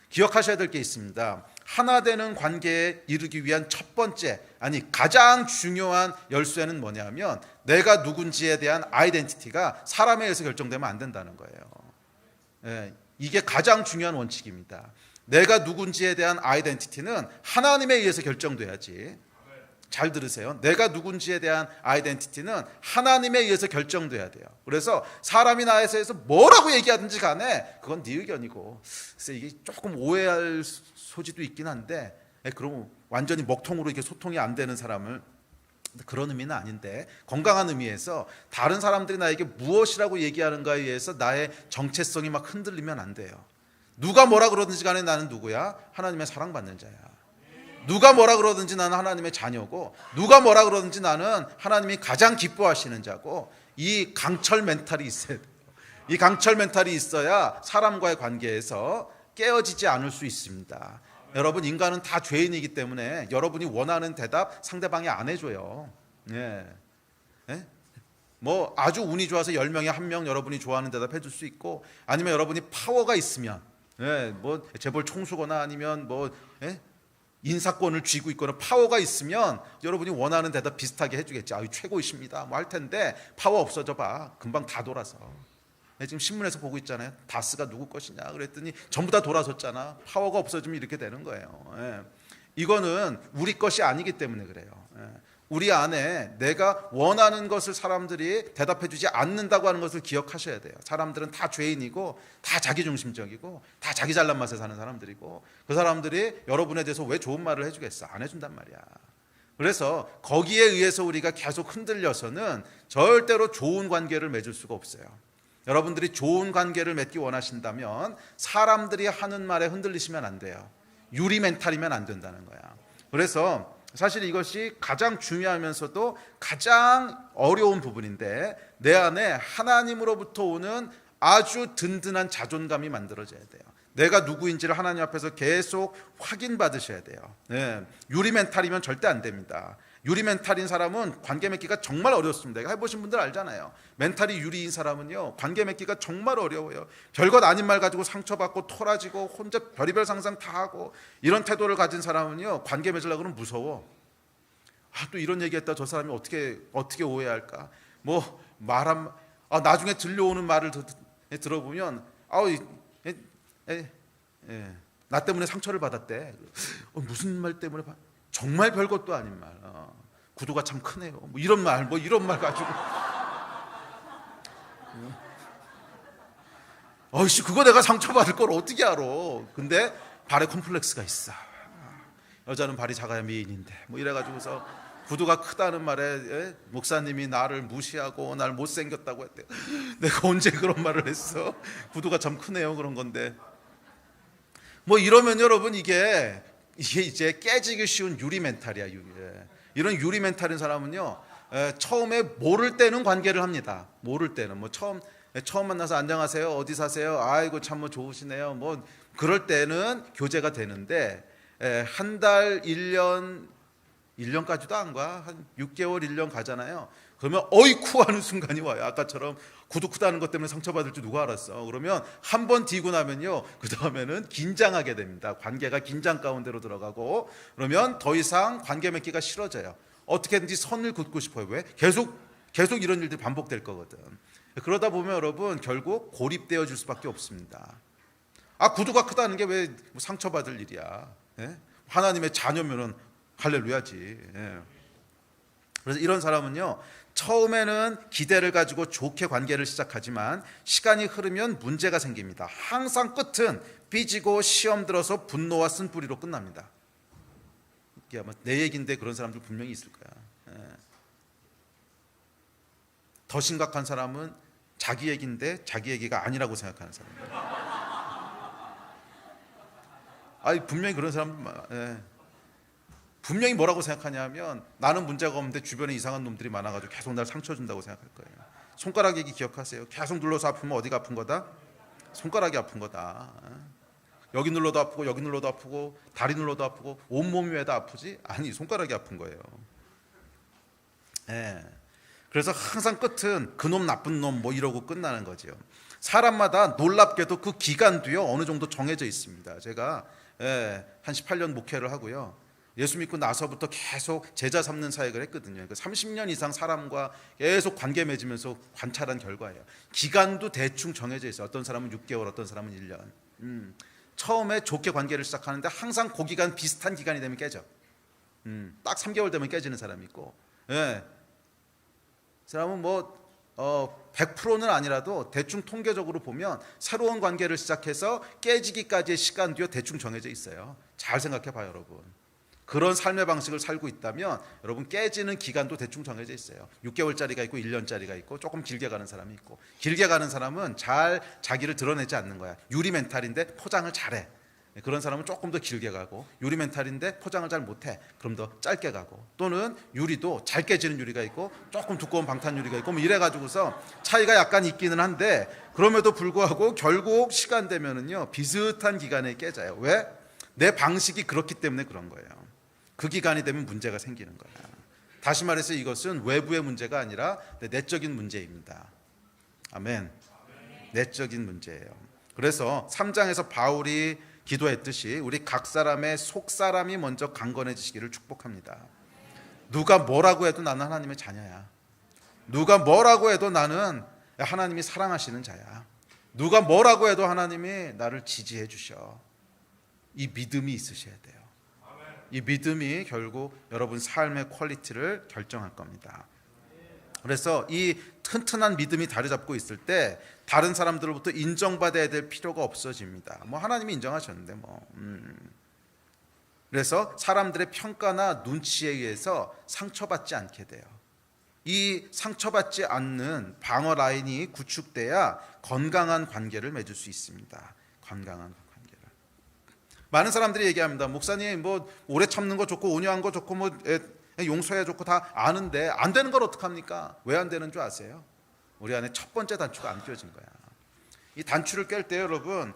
기억하셔야 될 게 있습니다. 하나 되는 관계에 이르기 위한 첫 번째, 아니 가장 중요한 열쇠는 뭐냐면 내가 누군지에 대한 아이덴티티가 사람에 의해서 결정되면 안 된다는 거예요. 이게 가장 중요한 원칙입니다. 내가 누군지에 대한 아이덴티티는 하나님에 의해서 결정돼야지. 잘 들으세요. 내가 누군지에 대한 아이덴티티는 하나님에 의해서 결정돼야 돼요. 그래서 사람이 나에 대해서 뭐라고 얘기하든지 간에 그건 네 의견이고, 그래서 이게 조금 오해할 소지도 있긴 한데, 그럼 완전히 먹통으로 이게 소통이 안 되는 사람을, 그런 의미는 아닌데 건강한 의미에서 다른 사람들이 나에게 무엇이라고 얘기하는가에 의해서 나의 정체성이 막 흔들리면 안 돼요. 누가 뭐라 그러든지 간에 나는 누구야? 하나님의 사랑받는 자야. 누가 뭐라 그러든지 나는 하나님의 자녀고, 누가 뭐라 그러든지 나는 하나님이 가장 기뻐하시는 자고, 이 강철 멘탈이 있어야 돼요. 이 강철 멘탈이 있어야 사람과의 관계에서 깨어지지 않을 수 있습니다. 여러분, 인간은 다 죄인이기 때문에 여러분이 원하는 대답 상대방이 안 해줘요. 뭐 아주 운이 좋아서 10명에 1명 여러분이 좋아하는 대답 해줄 수 있고, 아니면 여러분이 파워가 있으면, 뭐 재벌 총수거나 아니면 뭐 인사권을 쥐고 있거나 파워가 있으면 여러분이 원하는 대답 비슷하게 해주겠지. 최고이십니다 뭐 할 텐데, 파워 없어져 봐. 금방 다 돌아서. 지금 신문에서 보고 있잖아요. 다스가 누구 것이냐 그랬더니 전부 다 돌아섰잖아. 파워가 없어지면 이렇게 되는 거예요. 이거는 우리 것이 아니기 때문에 그래요. 우리 안에 내가 원하는 것을 사람들이 대답해주지 않는다고 하는 것을 기억하셔야 돼요. 사람들은 다 죄인이고 다 자기중심적이고 다 자기 잘난 맛에 사는 사람들이고, 그 사람들이 여러분에 대해서 왜 좋은 말을 해주겠어? 안 해준단 말이야. 그래서 거기에 의해서 우리가 계속 흔들려서는 절대로 좋은 관계를 맺을 수가 없어요. 여러분들이 좋은 관계를 맺기 원하신다면 사람들이 하는 말에 흔들리시면 안 돼요. 유리 멘탈이면 안 된다는 거야. 그래서 사실 이것이 가장 중요하면서도 가장 어려운 부분인데, 내 안에 하나님으로부터 오는 아주 든든한 자존감이 만들어져야 돼요. 내가 누구인지를 하나님 앞에서 계속 확인받으셔야 돼요. 네. 유리 멘탈이면 절대 안 됩니다. 유리 멘탈인 사람은 관계 맺기가 정말 어렵습니다. 해보신 분들 알잖아요. 멘탈이 유리인 사람은요, 관계 맺기가 정말 어려워요. 별것 아닌 말 가지고 상처받고 토라지고 혼자 별의별 상상 다 하고, 이런 태도를 가진 사람은요, 관계 맺으려고 하면 무서워. 또 이런 얘기했다 저 사람이 어떻게 오해할까? 뭐 말한 나중에 들려오는 말을 들어보면 나 때문에 상처를 받았대. 무슨 말 때문에 정말 별것도 아닌 말. 구두가 참 크네요. 뭐 이런 말 가지고. 그거 내가 상처받을 걸 어떻게 알아? 근데 발에 컴플렉스가 있어. 여자는 발이 작아야 미인인데. 뭐 이래가지고서 구두가 크다는 말에 목사님이 나를 무시하고 날 못생겼다고 했대. 내가 언제 그런 말을 했어? 구두가 참 크네요. 그런 건데. 뭐 이러면 여러분 이게 이제 깨지기 쉬운 유리 멘탈이야. 이런 유리 멘탈인 사람은요, 처음에 모를 때는 관계를 합니다. 모를 때는 뭐 처음 만나서 안녕하세요, 어디 사세요, 아이고 참 뭐 좋으시네요, 뭐 그럴 때는 교제가 되는데, 한 달, 1년까지도 안 가. 한 6개월, 1년 가잖아요. 그러면 어이쿠 하는 순간이 와요. 아까처럼 구두 크다는 것 때문에 상처받을 줄 누가 알았어. 그러면 한 번 뒤고 나면요, 그 다음에는 긴장하게 됩니다. 관계가 긴장 가운데로 들어가고, 그러면 더 이상 관계 맺기가 싫어져요. 어떻게든지 선을 긋고 싶어요. 왜? 계속 이런 일들이 반복될 거거든. 그러다 보면 여러분 결국 고립되어 줄 수밖에 없습니다. 구두가 크다는 게 왜 상처받을 일이야? 하나님의 자녀면은 할렐루야지. 그래서 이런 사람은요, 처음에는 기대를 가지고 좋게 관계를 시작하지만 시간이 흐르면 문제가 생깁니다. 항상 끝은 삐지고 시험 들어서 분노와 쓴뿌리로 끝납니다. 이게 아마 내 얘기인데 그런 사람들 분명히 있을 거야. 더 심각한 사람은 자기 얘기인데 자기 얘기가 아니라고 생각하는 사람입니다. 분명히 그런 사람, 분명히 뭐라고 생각하냐면 나는 문제가 없는데 주변에 이상한 놈들이 많아가지고 계속 날 상처 준다고 생각할 거예요. 손가락 얘기 기억하세요. 계속 눌러서 아프면 어디가 아픈 거다? 손가락이 아픈 거다. 여기 눌러도 아프고 여기 눌러도 아프고 다리 눌러도 아프고 온몸이 왜 다 아프지? 아니, 손가락이 아픈 거예요. 그래서 항상 끝은 그놈 나쁜 놈 뭐 이러고 끝나는 거죠. 사람마다 놀랍게도 그 기간도요 어느 정도 정해져 있습니다. 제가 한 18년 목회를 하고요, 예수 믿고 나서부터 계속 제자 삼는 사역을 했거든요. 30년 이상 사람과 계속 관계 맺으면서 관찰한 결과예요. 기간도 대충 정해져 있어요. 어떤 사람은 6개월, 어떤 사람은 1년. 처음에 좋게 관계를 시작하는데 항상 그 기간 비슷한 기간이 되면 깨져. 딱 3개월 되면 깨지는 사람이 있고, 그 사람은 100%는 아니라도 대충 통계적으로 보면 새로운 관계를 시작해서 깨지기까지의 시간도요 대충 정해져 있어요. 잘 생각해 봐요, 여러분. 그런 삶의 방식을 살고 있다면 여러분 깨지는 기간도 대충 정해져 있어요. 6개월짜리가 있고 1년짜리가 있고 조금 길게 가는 사람이 있고, 길게 가는 사람은 잘 자기를 드러내지 않는 거야. 유리 멘탈인데 포장을 잘해. 그런 사람은 조금 더 길게 가고, 유리 멘탈인데 포장을 잘 못해. 그럼 더 짧게 가고, 또는 유리도 잘 깨지는 유리가 있고 조금 두꺼운 방탄 유리가 있고 뭐 이래가지고서 차이가 약간 있기는 한데, 그럼에도 불구하고 결국 시간 되면은요 비슷한 기간에 깨져요. 왜? 내 방식이 그렇기 때문에 그런 거예요. 그 기간이 되면 문제가 생기는 거야. 다시 말해서 이것은 외부의 문제가 아니라 내적인 문제입니다. 아멘. 내적인 문제예요. 그래서 3장에서 바울이 기도했듯이 우리 각 사람의 속사람이 먼저 강건해지시기를 축복합니다. 누가 뭐라고 해도 나는 하나님의 자녀야. 누가 뭐라고 해도 나는 하나님이 사랑하시는 자야. 누가 뭐라고 해도 하나님이 나를 지지해 주셔. 이 믿음이 있으셔야 돼요. 이 믿음이 결국 여러분 삶의 퀄리티를 결정할 겁니다. 그래서 이 튼튼한 믿음이 자리 잡고 있을 때 다른 사람들로부터 인정받아야 될 필요가 없어집니다. 하나님이 인정하셨는데 그래서 사람들의 평가나 눈치에 의해서 상처받지 않게 돼요. 이 상처받지 않는 방어 라인이 구축돼야 건강한 관계를 맺을 수 있습니다. 건강한 관계를. 많은 사람들이 얘기합니다. 목사님 오래 참는 거 좋고 온유한 거 좋고 용서해 좋고 다 아는데 안 되는 걸 어떡합니까? 왜 안 되는 줄 아세요? 우리 안에 첫 번째 단추가 안 껴진 거야. 이 단추를 깰 때 여러분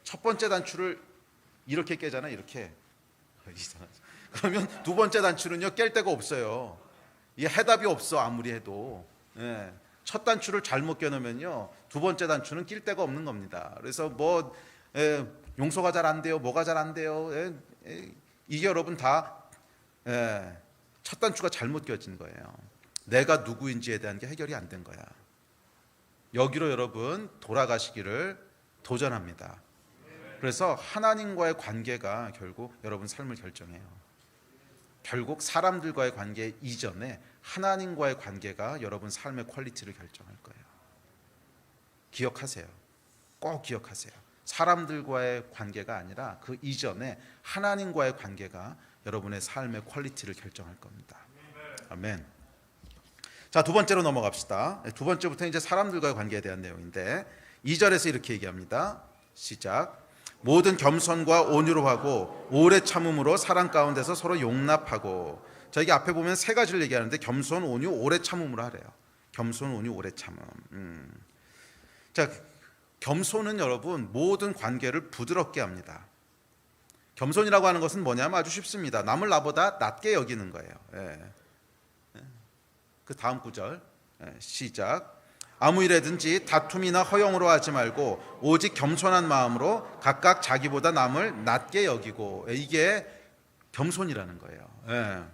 첫 번째 단추를 이렇게 깨잖아, 이렇게. 그러면 두 번째 단추는요, 깰 데가 없어요. 이게 해답이 없어, 아무리 해도. 예. 첫 단추를 잘못 껴놓으면요, 두 번째 단추는 낄 데가 없는 겁니다. 그래서 뭐 용서가 잘 안 돼요, 뭐가 잘 안 돼요. 이게 여러분 다 첫 단추가 잘못 껴진 거예요. 내가 누구인지에 대한 게 해결이 안 된 거야. 여기로 여러분 돌아가시기를 도전합니다. 그래서 하나님과의 관계가 결국 여러분 삶을 결정해요. 결국 사람들과의 관계 이전에 하나님과의 관계가 여러분 삶의 퀄리티를 결정할 거예요. 기억하세요. 꼭 기억하세요. 사람들과의 관계가 아니라 그 이전에 하나님과의 관계가 여러분의 삶의 퀄리티를 결정할 겁니다. 아멘. 자, 두 번째로 넘어갑시다. 두 번째부터 이제 사람들과의 관계에 대한 내용인데 2절에서 이렇게 얘기합니다. 시작. 모든 겸손과 온유로 하고 오래 참음으로 사랑 가운데서 서로 용납하고. 자, 이게 앞에 보면 세 가지를 얘기하는데 겸손, 온유, 오래 참음으로 하래요. 겸손, 온유, 오래 참음. 자, 겸손은 여러분 모든 관계를 부드럽게 합니다. 겸손이라고 하는 것은 뭐냐면 아주 쉽습니다. 남을 나보다 낮게 여기는 거예요. 그 다음 구절 시작. 아무 일에든지 다툼이나 허용으로 하지 말고 오직 겸손한 마음으로 각각 자기보다 남을 낮게 여기고. 이게 겸손이라는 거예요.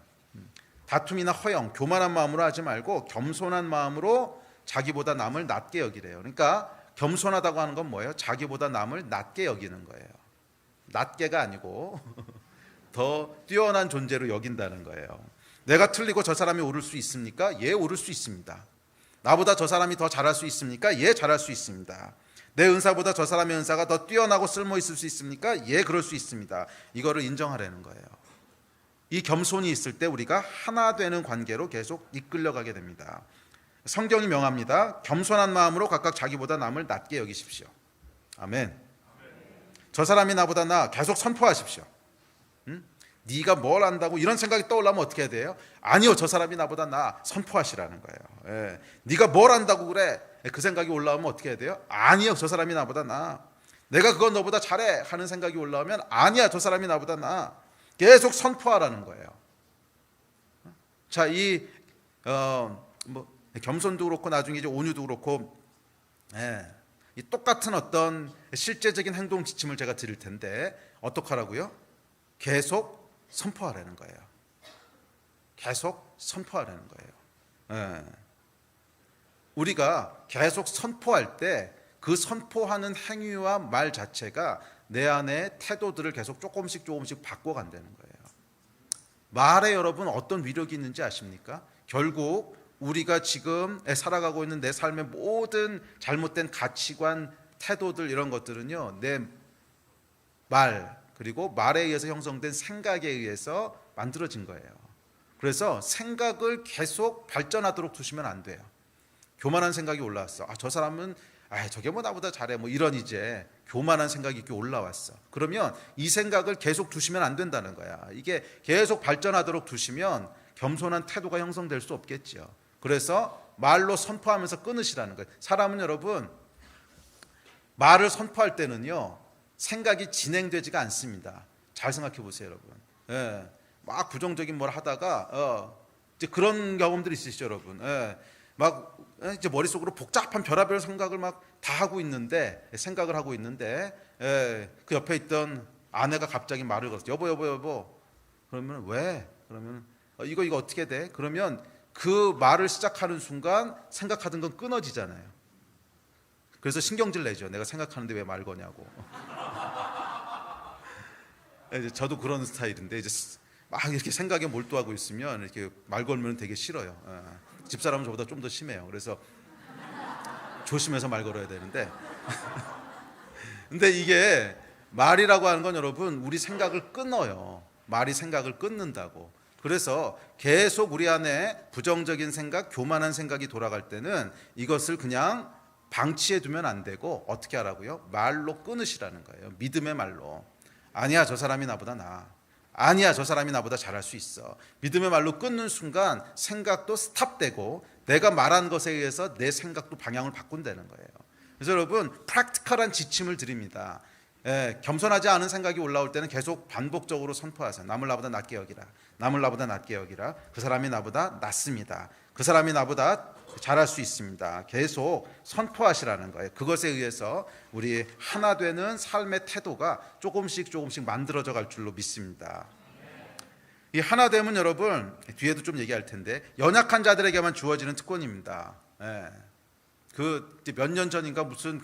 다툼이나 허용, 교만한 마음으로 하지 말고 겸손한 마음으로 자기보다 남을 낮게 여기래요. 그러니까 겸손하다고 하는 건 뭐예요? 자기보다 남을 낮게 여기는 거예요. 낮게가 아니고 더 뛰어난 존재로 여긴다는 거예요. 내가 틀리고 저 사람이 옳을 수 있습니까? 예, 옳을 수 있습니다. 나보다 저 사람이 더 잘할 수 있습니까? 예, 잘할 수 있습니다. 내 은사보다 저 사람의 은사가 더 뛰어나고 쓸모 있을 수 있습니까? 예, 그럴 수 있습니다. 이거를 인정하라는 거예요. 이 겸손이 있을 때 우리가 하나 되는 관계로 계속 이끌려가게 됩니다. 성경이 명합니다. 겸손한 마음으로 각각 자기보다 남을 낮게 여기십시오. 아멘. 저 사람이 나보다 나 계속 선포하십시오. 네가 뭘 안다고 이런 생각이 떠올라면 어떻게 해야 돼요? 아니요, 저 사람이 나보다 나 선포하시라는 거예요. 네가 뭘 안다고 그래? 그 생각이 올라오면 어떻게 해야 돼요? 아니요, 저 사람이 나보다 나. 내가 그건 너보다 잘해 하는 생각이 올라오면 아니야, 저 사람이 나보다 나. 계속 선포하라는 거예요. 자, 겸손도 그렇고 나중에 이제 온유도 그렇고 이 똑같은 어떤 실제적인 행동 지침을 제가 드릴 텐데 어떻게 하라고요? 계속 선포하라는 거예요. 계속 선포하라는 거예요. 우리가 계속 선포할 때 그 선포하는 행위와 말 자체가 내 안의 태도들을 계속 조금씩 바꿔간다는 거예요. 말에 여러분 어떤 위력이 있는지 아십니까? 결국 우리가 지금 살아가고 있는 내 삶의 모든 잘못된 가치관, 태도들 이런 것들은요, 내 말 그리고 말에 의해서 형성된 생각에 의해서 만들어진 거예요. 그래서 생각을 계속 발전하도록 두시면 안 돼요. 교만한 생각이 올라왔어. 저 사람은 저게 뭐 나보다 잘해 뭐 이런 이제 교만한 생각이 이렇게 올라왔어. 그러면 이 생각을 계속 두시면 안 된다는 거야. 이게 계속 발전하도록 두시면 겸손한 태도가 형성될 수 없겠죠. 그래서 말로 선포하면서 끊으시라는 거예요. 사람은 여러분 말을 선포할 때는요 생각이 진행되지가 않습니다. 잘 생각해 보세요, 여러분. 막 부정적인 뭘 하다가 이제 그런 경험들이 있으시죠, 여러분. 막 이제 머릿속으로 복잡한 별의별 생각을 막 다 하고 있는데 생각을 하고 있는데 그 옆에 있던 아내가 갑자기 말을 걸었어. 여보. 그러면 왜? 그러면 이거 어떻게 돼? 그러면 그 말을 시작하는 순간 생각하던 건 끊어지잖아요. 그래서 신경질 내죠. 내가 생각하는데 왜 말 거냐고. 이제 저도 그런 스타일인데 이제 막 이렇게 생각에 몰두하고 있으면 이렇게 말 걸면 되게 싫어요. 집사람은 저보다 좀 더 심해요. 그래서 조심해서 말 걸어야 되는데 근데 이게 말이라고 하는 건 여러분 우리 생각을 끊어요. 말이 생각을 끊는다고. 그래서 계속 우리 안에 부정적인 생각, 교만한 생각이 돌아갈 때는 이것을 그냥 방치해 두면 안 되고 어떻게 하라고요? 말로 끊으시라는 거예요. 믿음의 말로. 아니야, 저 사람이 나보다 나아. 아니야, 저 사람이 나보다 잘할 수 있어. 믿음의 말로 끊는 순간 생각도 스탑되고 내가 말한 것에 의해서 내 생각도 방향을 바꾼다는 거예요. 그래서 여러분 프랙티컬한 지침을 드립니다. 겸손하지 않은 생각이 올라올 때는 계속 반복적으로 선포하세요. 남을 나보다 낫게 여기라. 남을 나보다 낫게 여기라. 그 사람이 나보다 낫습니다. 그 사람이 나보다 잘할 수 있습니다. 계속 선포하시라는 거예요. 그것에 의해서 우리 하나 되는 삶의 태도가 조금씩 만들어져 갈 줄로 믿습니다. 이 하나됨은 여러분 뒤에도 좀 얘기할 텐데 연약한 자들에게만 주어지는 특권입니다. 그 몇 년 전인가 무슨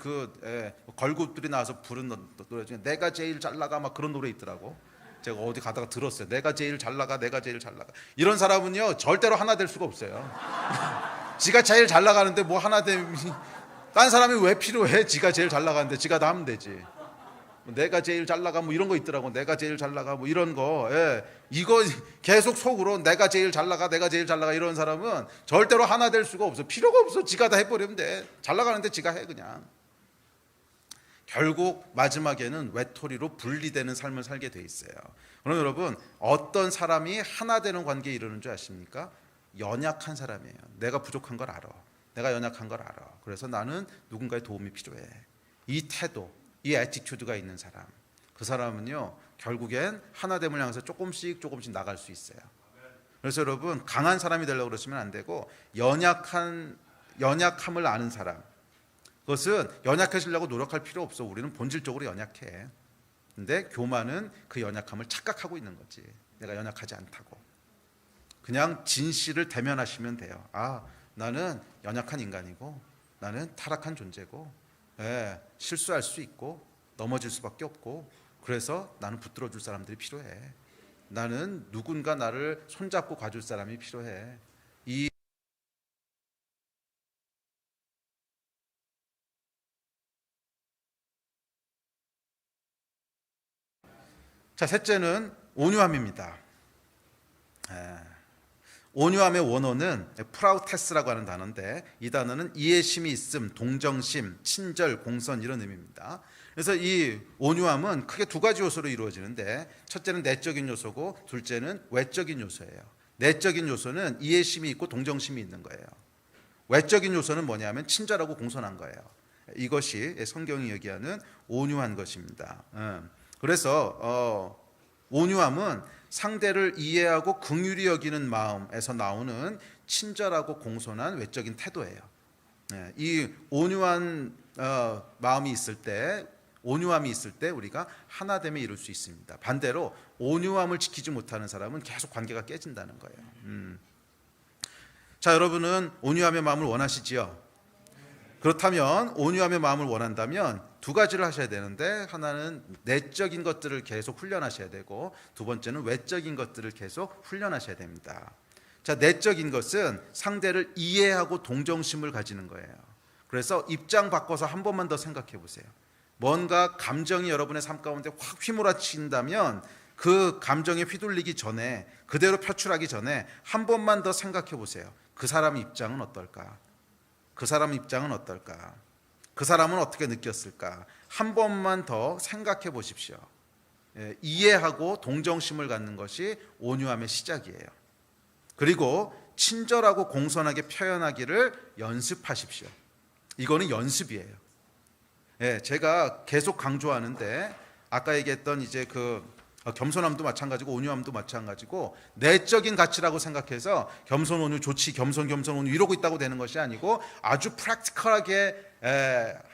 걸그룹들이 나와서 부른 노래 중에 내가 제일 잘 나가 막 그런 노래 있더라고. 제가 어디 가다가 들었어요. 내가 제일 잘 나가, 내가 제일 잘 나가. 이런 사람은요 절대로 하나 될 수가 없어요. 지가 제일 잘 나가는데 뭐 하나 됨이 딴 사람이 왜 필요해? 지가 제일 잘 나가는데 지가 다 하면 되지. 내가 제일 잘 나가 뭐 이런 거 있더라고. 내가 제일 잘 나가 뭐 이런 거. 이거 계속 속으로 내가 제일 잘 나가, 내가 제일 잘 나가 이런 사람은 절대로 하나 될 수가 없어. 필요가 없어. 지가 다 해버리면 돼. 잘 나가는데 지가 해 그냥. 결국 마지막에는 외톨이로 분리되는 삶을 살게 돼 있어요. 그럼 여러분 어떤 사람이 하나 되는 관계에 이르는 줄 아십니까? 연약한 사람이에요. 내가 부족한 걸 알아. 내가 연약한 걸 알아. 그래서 나는 누군가의 도움이 필요해. 이 태도, 이 애티튜드가 있는 사람. 그 사람은요 결국엔 하나됨을 향해서 조금씩 나갈 수 있어요. 그래서 여러분 강한 사람이 되려고 그러시면 안 되고 연약함을 아는 사람. 그것은 연약해지려고 노력할 필요 없어. 우리는 본질적으로 연약해. 근데 교만은 그 연약함을 착각하고 있는 거지. 내가 연약하지 않다고. 그냥 진실을 대면하시면 돼요. 나는 연약한 인간이고 나는 타락한 존재고 실수할 수 있고 넘어질 수밖에 없고 그래서 나는 붙들어 줄 사람들이 필요해. 나는 누군가 나를 손잡고 가줄 사람이 필요해. 자, 셋째는 온유함입니다. 온유함의 원어는 프라우테스라고 하는 단어인데 이 단어는 이해심이 있음, 동정심, 친절, 공선 이런 의미입니다. 그래서 이 온유함은 크게 두 가지 요소로 이루어지는데 첫째는 내적인 요소고 둘째는 외적인 요소예요. 내적인 요소는 이해심이 있고 동정심이 있는 거예요. 외적인 요소는 뭐냐면 친절하고 공손한 거예요. 이것이 성경이 얘기하는 온유한 것입니다. 그래서 온유함은 상대를 이해하고 긍휼히 여기는 마음에서 나오는 친절하고 공손한 외적인 태도예요. 이 온유한 마음이 있을 때, 온유함이 있을 때 우리가 하나됨에 이룰 수 있습니다. 반대로 온유함을 지키지 못하는 사람은 계속 관계가 깨진다는 거예요. 자, 여러분은 온유함의 마음을 원하시지요? 그렇다면 온유함의 마음을 원한다면 두 가지를 하셔야 되는데 하나는 내적인 것들을 계속 훈련하셔야 되고 두 번째는 외적인 것들을 계속 훈련하셔야 됩니다. 자, 내적인 것은 상대를 이해하고 동정심을 가지는 거예요. 그래서 입장 바꿔서 한 번만 더 생각해 보세요. 뭔가 감정이 여러분의 삶 가운데 확 휘몰아친다면 그 감정에 휘둘리기 전에 그대로 표출하기 전에 한 번만 더 생각해 보세요. 그 사람 입장은 어떨까? 그 사람 입장은 어떨까? 그 사람은 어떻게 느꼈을까? 한 번만 더 생각해 보십시오. 이해하고 동정심을 갖는 것이 온유함의 시작이에요. 그리고 친절하고 공손하게 표현하기를 연습하십시오. 이거는 연습이에요. 제가 계속 강조하는데 아까 얘기했던 이제 겸손함도 마찬가지고 온유함도 마찬가지고 내적인 가치라고 생각해서 겸손 온유 좋지 겸손 온유 이러고 있다고 되는 것이 아니고 아주 프랙티컬하게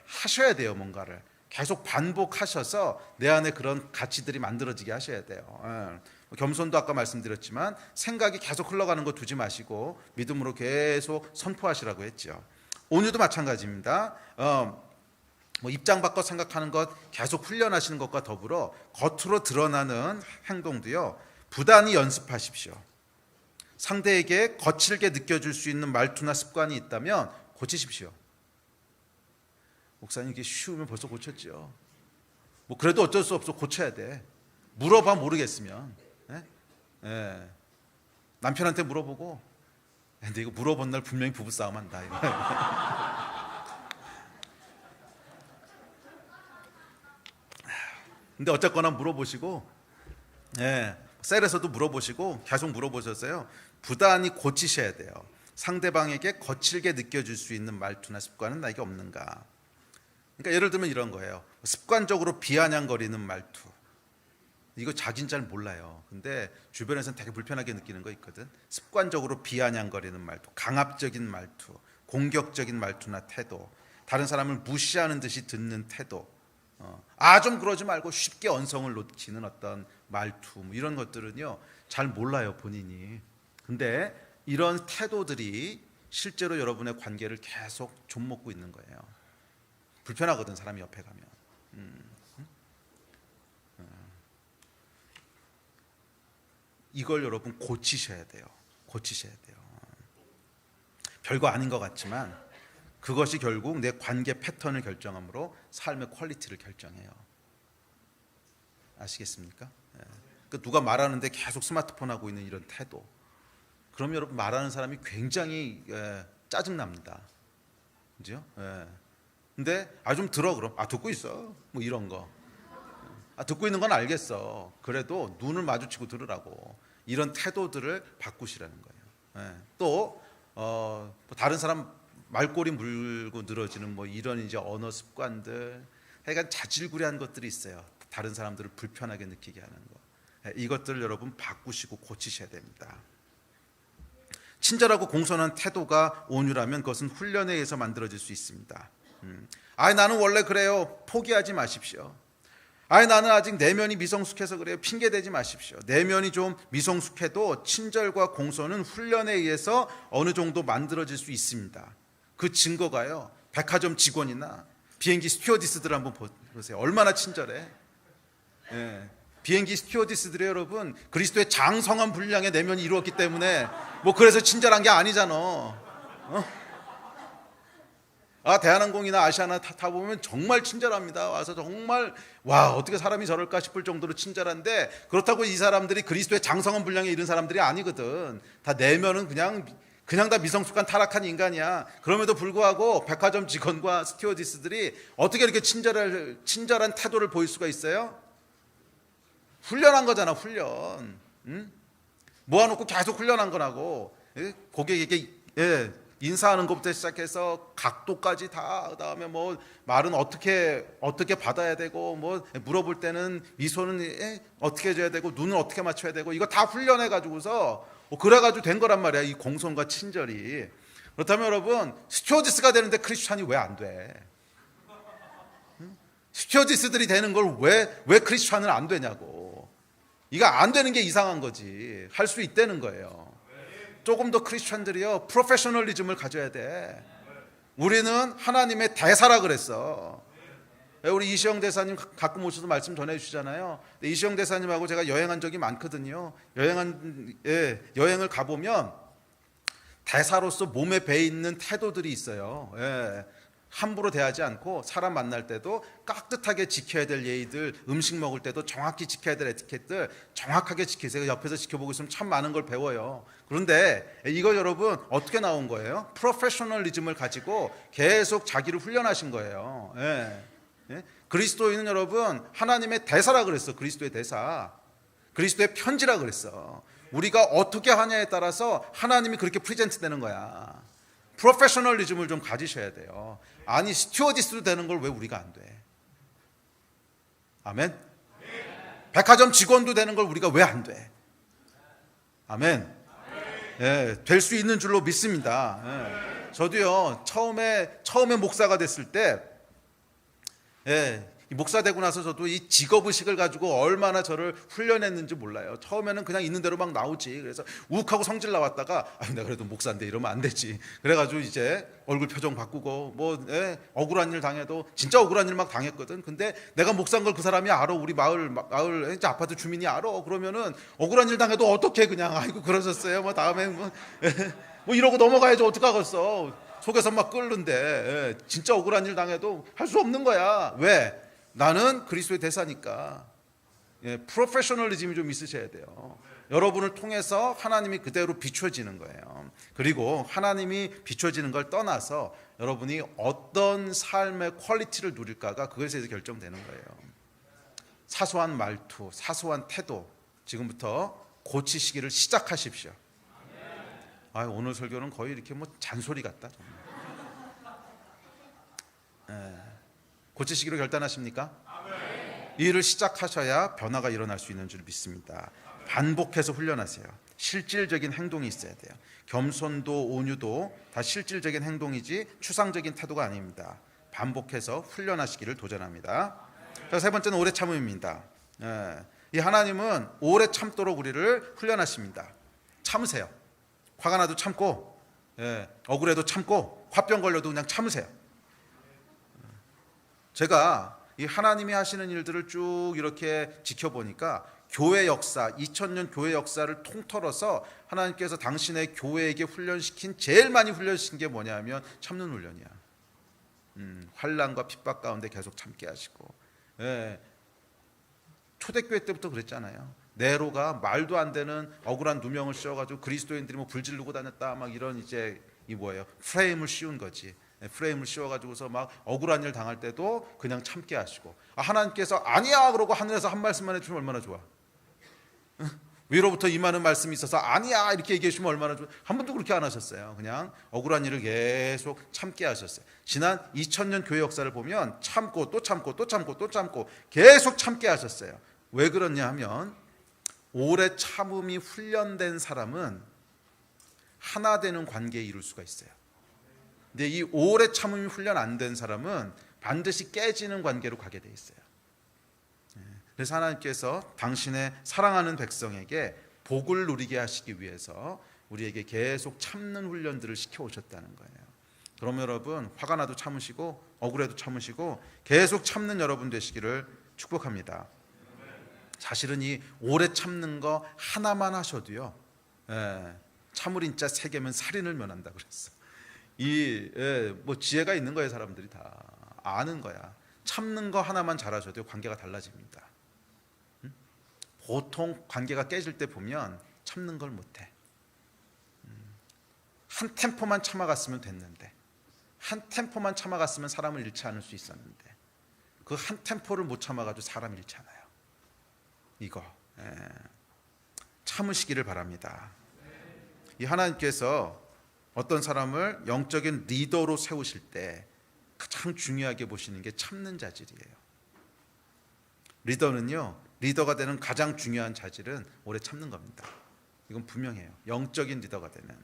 하셔야 돼요. 뭔가를 계속 반복하셔서 내 안에 그런 가치들이 만들어지게 하셔야 돼요. 겸손도 아까 말씀드렸지만 생각이 계속 흘러가는 거 두지 마시고 믿음으로 계속 선포하시라고 했죠. 온유도 마찬가지입니다. 입장 바꿔 생각하는 것 계속 훈련하시는 것과 더불어 겉으로 드러나는 행동도요 부단히 연습하십시오. 상대에게 거칠게 느껴질 수 있는 말투나 습관이 있다면 고치십시오. 목사님 이게 쉬우면 벌써 고쳤죠. 그래도 어쩔 수 없어 고쳐야 돼. 물어봐 모르겠으면 남편한테 물어보고 근데 이거 물어본 날 분명히 부부싸움 한다 이거. 근데 어쨌거나 물어보시고 셀에서도 물어보시고 계속 물어보셨어요. 부단히 고치셔야 돼요. 상대방에게 거칠게 느껴질 수 있는 말투나 습관은 나에게 없는가. 그러니까 예를 들면 이런 거예요. 습관적으로 비아냥거리는 말투. 이거 자긴 잘 몰라요. 근데 주변에서는 되게 불편하게 느끼는 거 있거든. 습관적으로 비아냥거리는 말투, 강압적인 말투, 공격적인 말투나 태도, 다른 사람을 무시하는 듯이 듣는 태도, 좀 그러지 말고 쉽게 언성을 놓치는 어떤 말투, 뭐 이런 것들은요 잘 몰라요 본인이. 근데 이런 태도들이 실제로 여러분의 관계를 계속 좀먹고 있는 거예요. 불편하거든 사람이 옆에 가면. 이걸 여러분 고치셔야 돼요. 고치셔야 돼요. 별거 아닌 것 같지만 그것이 결국 내 관계 패턴을 결정하므로 삶의 퀄리티를 결정해요. 아시겠습니까? 그러니까 누가 말하는데 계속 스마트폰 하고 있는 이런 태도, 그럼 여러분 말하는 사람이 굉장히 짜증납니다. 그죠? 근데 좀 들어 그럼 듣고 있어 뭐 이런 거. 듣고 있는 건 알겠어. 그래도 눈을 마주치고 들으라고. 이런 태도들을 바꾸시라는 거예요. 또 뭐 다른 사람 말꼬리 물고 늘어지는 뭐 이런 이제 언어 습관들, 하여간 자질구레한 것들이 있어요. 다른 사람들을 불편하게 느끼게 하는 거. 이것들을 여러분 바꾸시고 고치셔야 됩니다. 친절하고 공손한 태도가 온유라면 그것은 훈련에 의해서 만들어질 수 있습니다. 나는 원래 그래요. 포기하지 마십시오. 나는 아직 내면이 미성숙해서 그래요. 핑계대지 마십시오. 내면이 좀 미성숙해도 친절과 공손은 훈련에 의해서 어느 정도 만들어질 수 있습니다. 그 증거가요, 백화점 직원이나 비행기 스튜어디스들 한번 보세요. 얼마나 친절해. 비행기 스튜어디스들이 여러분 그리스도의 장성한 분량의 내면이 이루었기 때문에 뭐 그래서 친절한 게 아니잖아. 대한항공이나 아시아나 타보면 정말 친절합니다. 와서 정말 어떻게 사람이 저럴까 싶을 정도로 친절한데, 그렇다고 이 사람들이 그리스도의 장성한 분량에 이른 사람들이 아니거든. 다 내면은 그냥 다 미성숙한 타락한 인간이야. 그럼에도 불구하고 백화점 직원과 스튜어디스들이 어떻게 이렇게 친절한 태도를 보일 수가 있어요? 훈련한 거잖아, 훈련. 모아놓고 계속 훈련한 거라고. 고객에게 인사하는 것부터 시작해서 각도까지 다, 그다음에 뭐 말은 어떻게 받아야 되고, 뭐 물어볼 때는 미소는 어떻게 해줘야 되고, 눈은 어떻게 맞춰야 되고, 이거 다 훈련해 가지고서 그래가지고 된 거란 말이야. 이 공손과 친절이. 그렇다면 여러분, 스튜어디스가 되는데 크리스찬이 왜 안 돼? 스튜어디스들이 되는 걸 왜 크리스찬은 안 되냐고. 이거 안 되는 게 이상한 거지. 할 수 있다는 거예요. 조금 더 크리스찬들이요 프로페셔널리즘을 가져야 돼. 우리는 하나님의 대사라 그랬어. 우리 이시영 대사님 가끔 오셔서 말씀 전해주시잖아요. 이시영 대사님하고 제가 여행한 적이 많거든요. 여행을 가보면 대사로서 몸에 배 있는 태도들이 있어요. 함부로 대하지 않고, 사람 만날 때도 깍듯하게 지켜야 될 예의들, 음식 먹을 때도 정확히 지켜야 될 에티켓들 정확하게 지키세요. 옆에서 지켜보고 있으면 참 많은 걸 배워요. 그런데 이거 여러분 어떻게 나온 거예요? 프로페셔널리즘을 가지고 계속 자기를 훈련하신 거예요. 그리스도인은 여러분 하나님의 대사라 그랬어. 그리스도의 대사, 그리스도의 편지라 그랬어. 우리가 어떻게 하냐에 따라서 하나님이 그렇게 프리젠트 되는 거야. 프로페셔널리즘을 좀 가지셔야 돼요. 스튜어디스도 되는 걸 왜 우리가 안 돼? 아멘. 백화점 직원도 되는 걸 우리가 왜 안 돼? 아멘. 될 수 있는 줄로 믿습니다. 저도요 처음에 목사가 됐을 때, 목사 되고 나서 저도 이 직업의식을 가지고 얼마나 저를 훈련했는지 몰라요. 처음에는 그냥 있는 대로 막 나오지. 그래서 욱하고 성질 나왔다가 내가 그래도 목사인데 이러면 안 되지. 그래가지고 이제 얼굴 표정 바꾸고 억울한 일 당해도, 진짜 억울한 일 막 당했거든. 근데 내가 목사인 걸 그 사람이 알아. 우리 마을 이제 아파트 주민이 알아. 그러면은 억울한 일 당해도 어떻게 그냥 아이고 그러셨어요. 뭐 다음에 뭐 이러고 넘어가야지 어떡하겠어. 속에서 막 끓는데 진짜 억울한 일 당해도 할 수 없는 거야. 왜? 나는 그리스도의 대사니까. 프로페셔널리즘이 좀 있으셔야 돼요. 여러분을 통해서 하나님이 그대로 비춰지는 거예요. 그리고 하나님이 비춰지는 걸 떠나서 여러분이 어떤 삶의 퀄리티를 누릴까가 그것에 대해서 결정되는 거예요. 사소한 말투, 사소한 태도 지금부터 고치시기를 시작하십시오. 오늘 설교는 거의 이렇게 뭐 잔소리 같다. 고치시기로 결단하십니까? 이 일을 시작하셔야 변화가 일어날 수 있는 줄 믿습니다. 반복해서 훈련하세요. 실질적인 행동이 있어야 돼요. 겸손도 온유도 다 실질적인 행동이지 추상적인 태도가 아닙니다. 반복해서 훈련하시기를 도전합니다. 자, 세 번째는 오래 참음입니다. 이 하나님은 오래 참도록 우리를 훈련하십니다. 참으세요. 화가 나도 참고, 억울해도 참고, 화병 걸려도 그냥 참으세요. 제가 이 하나님이 하시는 일들을 쭉 이렇게 지켜보니까 교회 역사, 2000년 교회 역사를 통틀어서 하나님께서 당신의 교회에게 훈련시킨, 제일 많이 훈련시킨 게 뭐냐면 참는 훈련이야. 환난과 핍박 가운데 계속 참게 하시고, 초대교회 때부터 그랬잖아요. 네로가 말도 안 되는 억울한 누명을 씌워가지고 그리스도인들이 뭐 불지르고 다녔다, 막 이런 이제 이 뭐예요? 프레임을 씌운 거지. 프레임을 씌워가지고서 막 억울한 일 당할 때도 그냥 참게 하시고, 하나님께서 아니야 그러고 하늘에서 한 말씀만 해주면 얼마나 좋아. 위로부터 임하는 말씀이 있어서 아니야 이렇게 얘기해 주시면 얼마나 좋아. 한 번도 그렇게 안 하셨어요. 그냥 억울한 일을 계속 참게 하셨어요. 지난 2000년 교회 역사를 보면 참고 또 참고 또 참고 또 참고 계속 참게 하셨어요. 왜 그러냐 하면 오래 참음이 훈련된 사람은 하나 되는 관계에 이룰 수가 있어요. 근데 이 오래 참음이 훈련 안 된 사람은 반드시 깨지는 관계로 가게 돼 있어요. 그래서 하나님께서 당신의 사랑하는 백성에게 복을 누리게 하시기 위해서 우리에게 계속 참는 훈련들을 시켜오셨다는 거예요. 그럼 여러분, 화가 나도 참으시고 억울해도 참으시고 계속 참는 여러분 되시기를 축복합니다. 사실은 이 오래 참는 거 하나만 하셔도요, 참을 인자 3개면 살인을 면한다 그랬어. 뭐 지혜가 있는 거예요. 사람들이 다 아는 거야. 참는 거 하나만 잘하셔도 관계가 달라집니다. 보통 관계가 깨질 때 보면 참는 걸 못해. 한 템포만 참아갔으면 됐는데, 한 템포만 참아갔으면 사람을 잃지 않을 수 있었는데, 그 한 템포를 못 참아가지고 사람 잃잖아요. 이거 참으시기를 바랍니다. 이 하나님께서 어떤 사람을 영적인 리더로 세우실 때 가장 중요하게 보시는 게 참는 자질이에요. 리더가 되는 가장 중요한 자질은 오래 참는 겁니다. 이건 분명해요. 영적인 리더가 되는.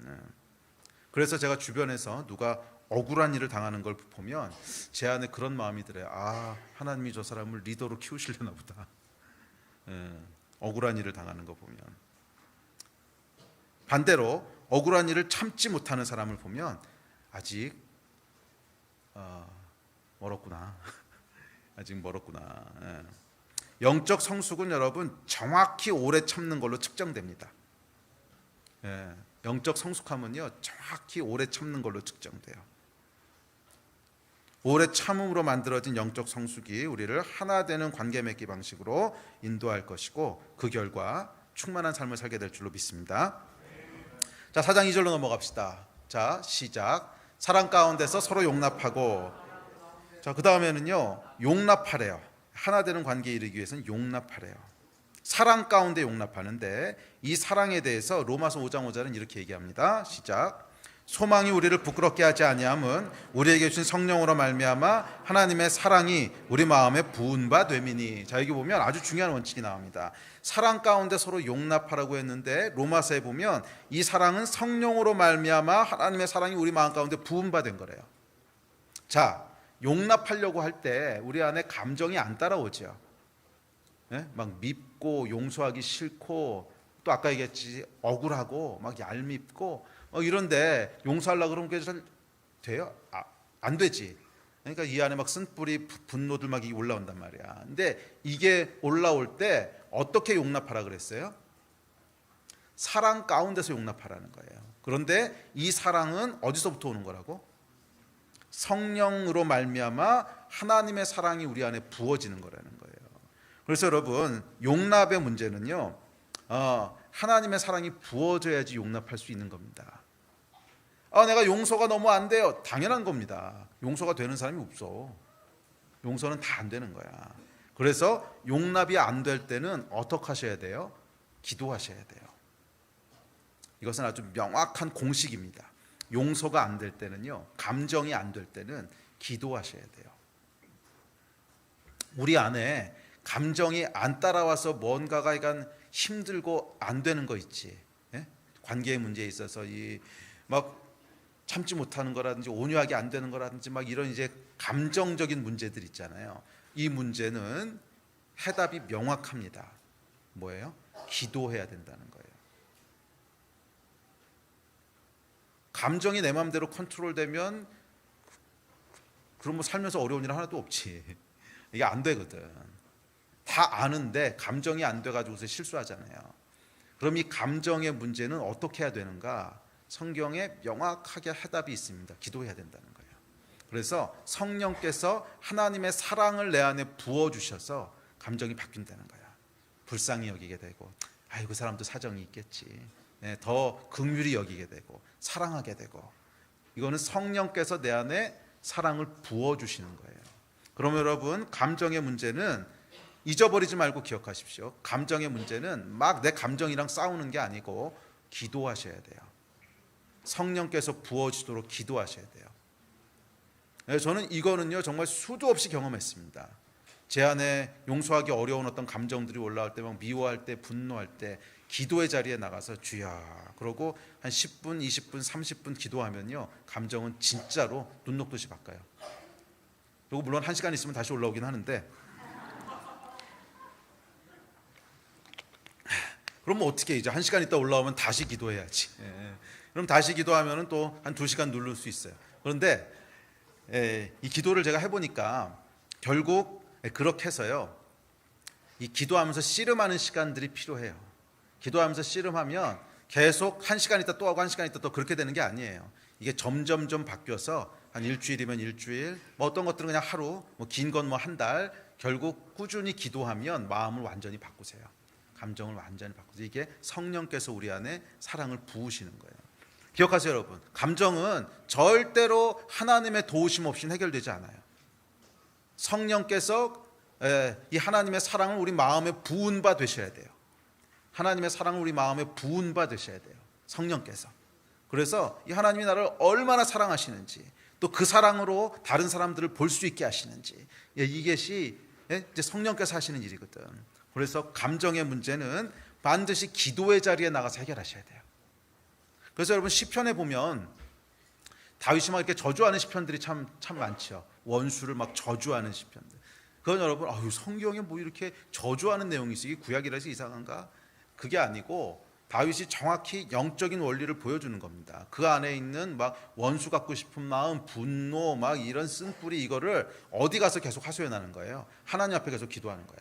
그래서 제가 주변에서 누가 억울한 일을 당하는 걸 보면 제 안에 그런 마음이 들어요. 하나님이 저 사람을 리더로 키우시려나 보다. 억울한 일을 당하는 거 보면. 반대로 억울한 일을 참지 못하는 사람을 보면 아직 멀었구나. 아직 멀었구나. 영적 성숙은 여러분 정확히 오래 참는 걸로 측정됩니다. 영적 성숙함은요 정확히 오래 참는 걸로 측정돼요. 오래 참음으로 만들어진 영적 성숙이 우리를 하나 되는 관계 맺기 방식으로 인도할 것이고, 그 결과 충만한 삶을 살게 될 줄로 믿습니다. 자, 4장 2절로 넘어갑시다. 자, 시작. 사랑 가운데서 서로 용납하고. 자, 그 다음에는요 용납하래요. 하나 되는 관계에 이르기 위해서는 용납하래요. 사랑 가운데 용납하는데, 이 사랑에 대해서 로마서 5장 5절은 이렇게 얘기합니다. 시작. 소망이 우리를 부끄럽게 하지 아니함은 우리에게 주신 성령으로 말미암아 하나님의 사랑이 우리 마음에 부은 바 됨이니. 자, 여기 보면 아주 중요한 원칙이 나옵니다. 사랑 가운데 서로 용납하라고 했는데, 로마서에 보면 이 사랑은 성령으로 말미암아 하나님의 사랑이 우리 마음 가운데 부은 바 된 거래요. 자, 용납하려고 할 때 우리 안에 감정이 안 따라오죠. 막 밉고 용서하기 싫고, 또 아까 얘기했지 억울하고 막 얄밉고 이런데 용서하려고 그러면 그게 잘 돼요? 안 되지. 그러니까 이 안에 막 쓴뿌리 분노들 막 올라온단 말이야. 근데 이게 올라올 때 어떻게 용납하라 그랬어요? 사랑 가운데서 용납하라는 거예요. 그런데 이 사랑은 어디서부터 오는 거라고? 성령으로 말미암아 하나님의 사랑이 우리 안에 부어지는 거라는 거예요. 그래서 여러분, 용납의 문제는요, 하나님의 사랑이 부어져야지 용납할 수 있는 겁니다. 내가 용서가 너무 안 돼요. 당연한 겁니다. 용서가 되는 사람이 없어. 용서는 다 안 되는 거야. 그래서 용납이 안 될 때는 어떻게 하셔야 돼요? 기도하셔야 돼요. 이것은 아주 명확한 공식입니다. 용서가 안 될 때는요, 감정이 안 될 때는 기도하셔야 돼요. 우리 안에 감정이 안 따라와서 뭔가가 약간 힘들고 안 되는 거 있지. 예? 관계의 문제에 있어서 이 막 참지 못하는 거라든지 온유하게 안 되는 거라든지 막 이런 이제 감정적인 문제들 있잖아요. 이 문제는 해답이 명확합니다. 뭐예요? 기도해야 된다는 거예요. 감정이 내 마음대로 컨트롤되면 그럼 뭐 살면서 어려운 일 하나도 없지. 이게 안 되거든. 다 아는데 감정이 안 돼가지고서 실수하잖아요. 그럼 이 감정의 문제는 어떻게 해야 되는가? 성경에 명확하게 해답이 있습니다. 기도해야 된다는 거예요. 그래서 성령께서 하나님의 사랑을 내 안에 부어주셔서 감정이 바뀐다는 거야. 불쌍히 여기게 되고, 아이고 그 사람도 사정이 있겠지. 네, 더 긍휼히 여기게 되고 사랑하게 되고, 이거는 성령께서 내 안에 사랑을 부어주시는 거예요. 그럼 여러분, 감정의 문제는 잊어버리지 말고 기억하십시오. 감정의 문제는 막 내 감정이랑 싸우는 게 아니고 기도하셔야 돼요. 성령께서 부어주도록 기도하셔야 돼요. 네, 저는 이거는요 정말 수도 없이 경험했습니다. 제 안에 용서하기 어려운 어떤 감정들이 올라올 때, 막 미워할 때, 분노할 때 기도의 자리에 나가서 주야 그러고 한 10분, 20분, 30분 기도하면요 감정은 진짜로 눈 녹듯이 바뀌어요. 그리고 물론 1시간 있으면 다시 올라오긴 하는데, 그럼 뭐 어떻게 이제 1시간 있다 올라오면 다시 기도해야지. 그럼 다시 기도하면 또 한 2시간 누를 수 있어요. 그런데 이 기도를 제가 해보니까 결국 그렇게 해서요, 이 기도하면서 씨름하는 시간들이 필요해요. 기도하면서 씨름하면 계속 1시간 있다 또 하고 1시간 있다 또 그렇게 되는 게 아니에요. 이게 점점점 바뀌어서 한 일주일이면 일주일, 뭐 어떤 것들은 그냥 하루, 뭐 긴 건 뭐 한 달, 결국 꾸준히 기도하면 마음을 완전히 바꾸세요. 감정을 완전히 바꾸세요. 이게 성령께서 우리 안에 사랑을 부으시는 거예요. 기억하세요 여러분, 감정은 절대로 하나님의 도우심 없이는 해결되지 않아요. 성령께서 이 하나님의 사랑을 우리 마음에 부은 바 되셔야 돼요. 하나님의 사랑을 우리 마음에 부은 바 되셔야 돼요. 성령께서. 그래서 이 하나님이 나를 얼마나 사랑하시는지, 또 그 사랑으로 다른 사람들을 볼 수 있게 하시는지, 이것이 이제 성령께서 하시는 일이거든. 그래서 감정의 문제는 반드시 기도의 자리에 나가서 해결하셔야 돼요. 그래서 여러분 시편에 보면 다윗이 막 이렇게 저주하는 시편들이 참 많죠. 원수를 막 저주하는 시편들. 그건 여러분, 성경에 뭐 이렇게 저주하는 내용이 있어? 이게 구약이라서 이상한가? 그게 아니고 다윗이 정확히 영적인 원리를 보여주는 겁니다. 그 안에 있는 막 원수 갖고 싶은 마음, 분노, 막 이런 쓴뿌리, 이거를 어디 가서 계속 하소연하는 거예요. 하나님 앞에 계속 기도하는 거야.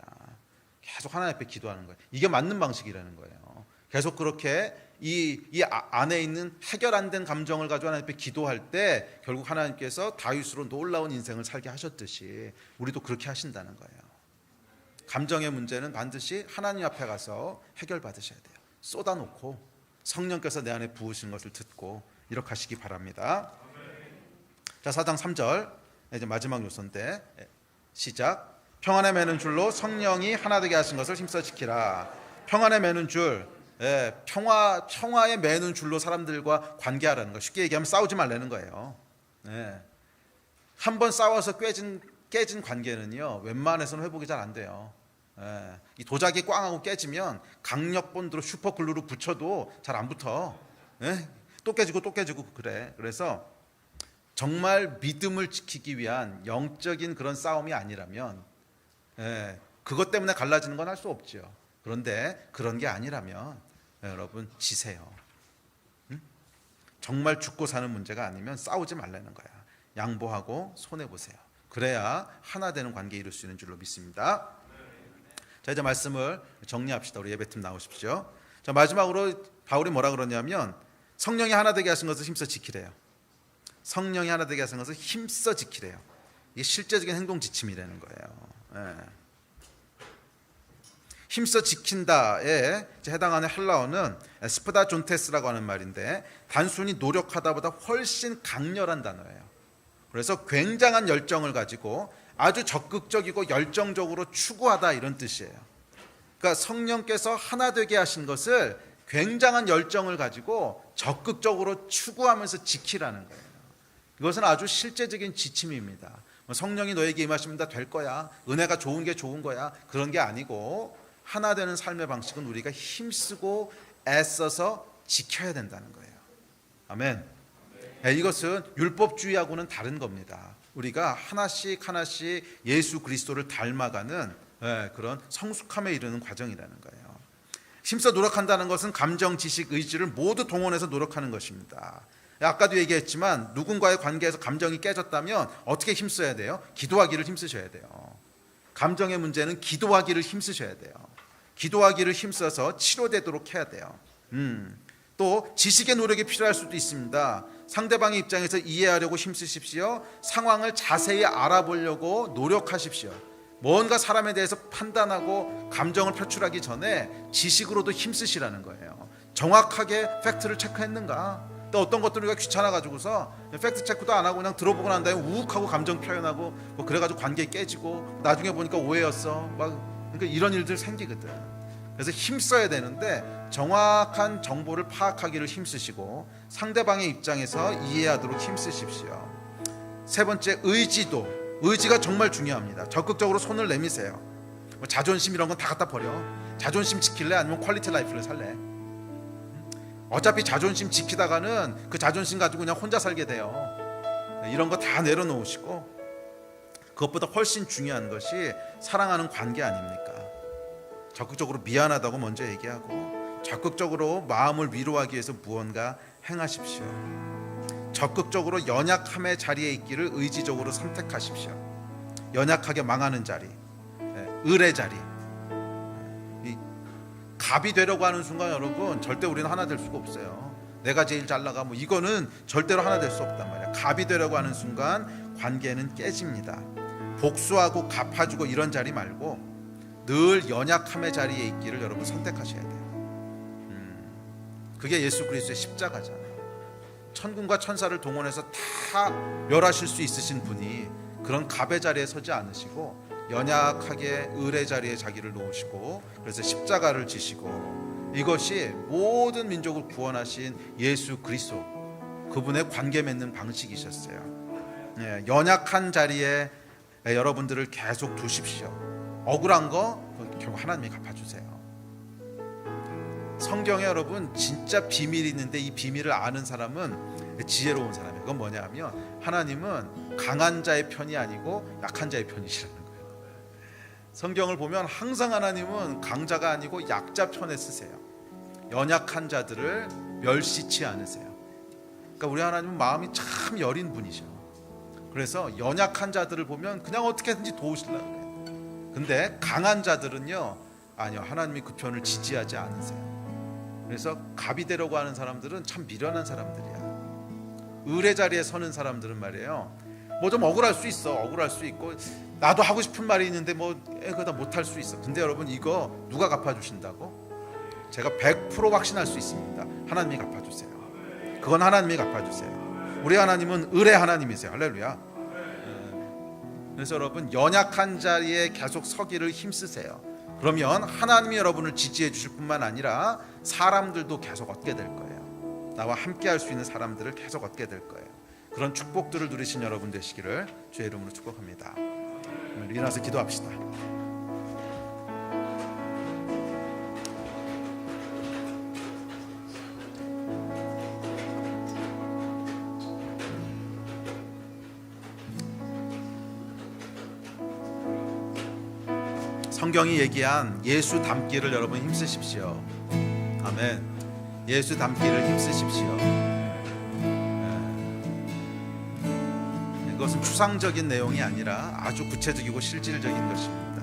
계속 하나님 앞에 기도하는 거예요. 이게 맞는 방식이라는 거예요. 계속 그렇게 이 안에 있는 해결 안 된 감정을 가지고 하나님 앞에 기도할 때 결국 하나님께서 다윗으로 놀라운 인생을 살게 하셨듯이 우리도 그렇게 하신다는 거예요. 감정의 문제는 반드시 하나님 앞에 가서 해결받으셔야 돼요. 쏟아놓고 성령께서 내 안에 부으신 것을 듣고 이렇게 하시기 바랍니다. 자, 4장 3절 이제 마지막 요소인데, 시작. 평안에 매는 줄로 성령이 하나 되게 하신 것을 힘써 지키라. 평안에 매는 줄, 평화에 매는 줄로 사람들과 관계하라는 거. 쉽게 얘기하면 싸우지 말라는 거예요. 한번 싸워서 깨진 관계는요 웬만해서는 회복이 잘 안 돼요. 이 도자기 꽝하고 깨지면 강력본드로 슈퍼글루로 붙여도 잘 안 붙어. 또 깨지고 그래. 그래서 정말 믿음을 지키기 위한 영적인 그런 싸움이 아니라면, 그것 때문에 갈라지는 건 할 수 없죠. 그런데 그런 게 아니라면 여러분 지세요. 정말 죽고 사는 문제가 아니면 싸우지 말라는 거야. 양보하고 손해보세요. 그래야 하나 되는 관계 이룰 수 있는 줄로 믿습니다. 자, 이제 말씀을 정리합시다. 우리 예배팀 나오십시오. 자, 마지막으로 바울이 뭐라 그러냐면 성령이 하나 되게 하신 것을 힘써 지키래요. 성령이 하나 되게 하신 것을 힘써 지키래요. 이게 실제적인 행동 지침이라는 거예요. 힘써 지킨다에 해당하는 헬라어는 스프다 존테스라고 하는 말인데, 단순히 노력하다보다 훨씬 강렬한 단어예요. 그래서 굉장한 열정을 가지고 아주 적극적이고 열정적으로 추구하다, 이런 뜻이에요. 그러니까 성령께서 하나 되게 하신 것을 굉장한 열정을 가지고 적극적으로 추구하면서 지키라는 거예요. 이것은 아주 실제적인 지침입니다. 성령이 너에게 임하시면 다 될 거야, 은혜가 좋은 게 좋은 거야, 그런 게 아니고 하나 되는 삶의 방식은 우리가 힘쓰고 애써서 지켜야 된다는 거예요. 아멘. 이것은 율법주의하고는 다른 겁니다. 우리가 하나씩 하나씩 예수 그리스도를 닮아가는 그런 성숙함에 이르는 과정이라는 거예요. 힘써 노력한다는 것은 감정, 지식, 의지를 모두 동원해서 노력하는 것입니다. 아까도 얘기했지만 누군가의 관계에서 감정이 깨졌다면 어떻게 힘써야 돼요? 기도하기를 힘쓰셔야 돼요. 감정의 문제는 기도하기를 힘쓰셔야 돼요. 기도하기를 힘써서 치료되도록 해야 돼요. 또 지식의 노력이 필요할 수도 있습니다. 상대방의 입장에서 이해하려고 힘쓰십시오. 상황을 자세히 알아보려고 노력하십시오. 뭔가 사람에 대해서 판단하고 감정을 표출하기 전에 지식으로도 힘쓰시라는 거예요. 정확하게 팩트를 체크했는가? 또 어떤 것들 우리가 귀찮아가지고서 팩트 체크도 안 하고 그냥 들어보고 난 다음에 우욱하고 감정 표현하고 뭐 그래가지고 관계 깨지고 나중에 보니까 오해였어. 그러니까 이런 일들 생기거든. 그래서 힘써야 되는데 정확한 정보를 파악하기를 힘쓰시고 상대방의 입장에서 이해하도록 힘쓰십시오. 세 번째, 의지가 정말 중요합니다. 적극적으로 손을 내미세요. 뭐 자존심 이런 건 다 갖다 버려. 자존심 지킬래? 아니면 퀄리티 라이프를 살래? 어차피 자존심 지키다가는 그 자존심 가지고 그냥 혼자 살게 돼요. 이런 거 다 내려놓으시고, 그것보다 훨씬 중요한 것이 사랑하는 관계 아닙니까? 적극적으로 미안하다고 먼저 얘기하고 적극적으로 마음을 위로하기 위해서 무언가 행하십시오. 적극적으로 연약함의 자리에 있기를 의지적으로 선택하십시오. 연약하게 망하는 자리, 을의 자리. 갑이 되려고 하는 순간 여러분 절대 우리는 하나 될 수가 없어요. 내가 제일 잘 나가 뭐 이거는 절대로 하나 될 수 없단 말이야. 갑이 되려고 하는 순간 관계는 깨집니다. 복수하고 갚아주고 이런 자리 말고 늘 연약함의 자리에 있기를 여러분 선택하셔야 돼요. 그게 예수 그리스도의 십자가잖아요. 천군과 천사를 동원해서 다 멸하실 수 있으신 분이 그런 갑의 자리에 서지 않으시고 연약하게 을의 자리에 자기를 놓으시고 그래서 십자가를 지시고, 이것이 모든 민족을 구원하신 예수 그리스도 그분의 관계 맺는 방식이셨어요. 연약한 자리에 여러분들을 계속 두십시오. 억울한 거 결국 하나님이 갚아주세요. 성경에 여러분 진짜 비밀이 있는데 이 비밀을 아는 사람은 지혜로운 사람이에요. 그건 뭐냐 하면 하나님은 강한 자의 편이 아니고 약한 자의 편이시라는 거예요. 성경을 보면 항상 하나님은 강자가 아니고 약자 편에 쓰세요. 연약한 자들을 멸시치 않으세요. 그러니까 우리 하나님은 마음이 참 여린 분이셔. 그래서 연약한 자들을 보면 그냥 어떻게든지 도우시려고 그래요. 근데 강한 자들은요, 아니요, 하나님이 그 편을 지지하지 않으세요. 그래서 갑이 되려고 하는 사람들은 참 미련한 사람들이야. 을의 자리에 서는 사람들은 말이에요, 뭐 좀 억울할 수 있어. 억울할 수 있고 나도 하고 싶은 말이 있는데 뭐 그러다 못할 수 있어. 근데 여러분 이거 누가 갚아주신다고? 제가 100% 확신할 수 있습니다. 하나님이 갚아주세요. 그건 하나님이 갚아주세요. 우리 하나님은 을의 하나님이세요. 할렐루야. 그래서 여러분 연약한 자리에 계속 서기를 힘쓰세요. 그러면 하나님이 여러분을 지지해 주실 뿐만 아니라 사람들도 계속 얻게 될 거예요. 나와 함께 할 수 있는 사람들을 계속 얻게 될 거예요. 그런 축복들을 누리신 여러분 되시기를 주의 이름으로 축복합니다. 일어나서 기도합시다. 성경이 얘기한 예수 닮기를 여러분 힘쓰십시오. 아멘. 예수 닮기를 힘쓰십시오. 이것은 추상적인 내용이 아니라 아주 구체적이고 실질적인 것입니다.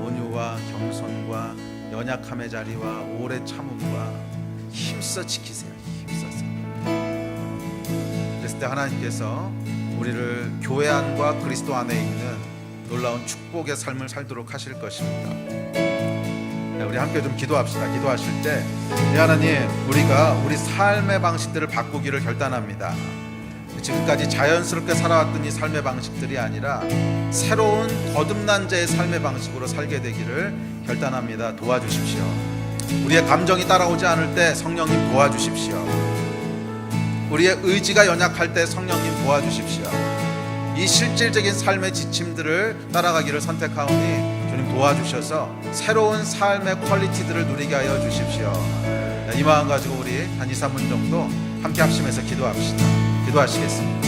온유와 겸손과 연약함의 자리와 오래 참음과 힘써 지키세요. 힘써서. 그랬을 때 하나님께서 우리를 교회 안과 그리스도 안에 있는 놀라운 축복의 삶을 살도록 하실 것입니다. 우리 함께 좀 기도합시다. 기도하실 때 하나님, 우리가 우리 삶의 방식들을 바꾸기를 결단합니다. 지금까지 자연스럽게 살아왔던 이 삶의 방식들이 아니라 새로운 거듭난 자의 삶의 방식으로 살게 되기를 결단합니다. 도와주십시오. 우리의 감정이 따라오지 않을 때 성령님 도와주십시오. 우리의 의지가 연약할 때 성령님 도와주십시오. 이 실질적인 삶의 지침들을 따라가기를 선택하오니 주님 도와주셔서 새로운 삶의 퀄리티들을 누리게 하여 주십시오. 이 마음 가지고 우리 한 2, 3분 정도 함께 합심해서 기도합시다. 기도하시겠습니다.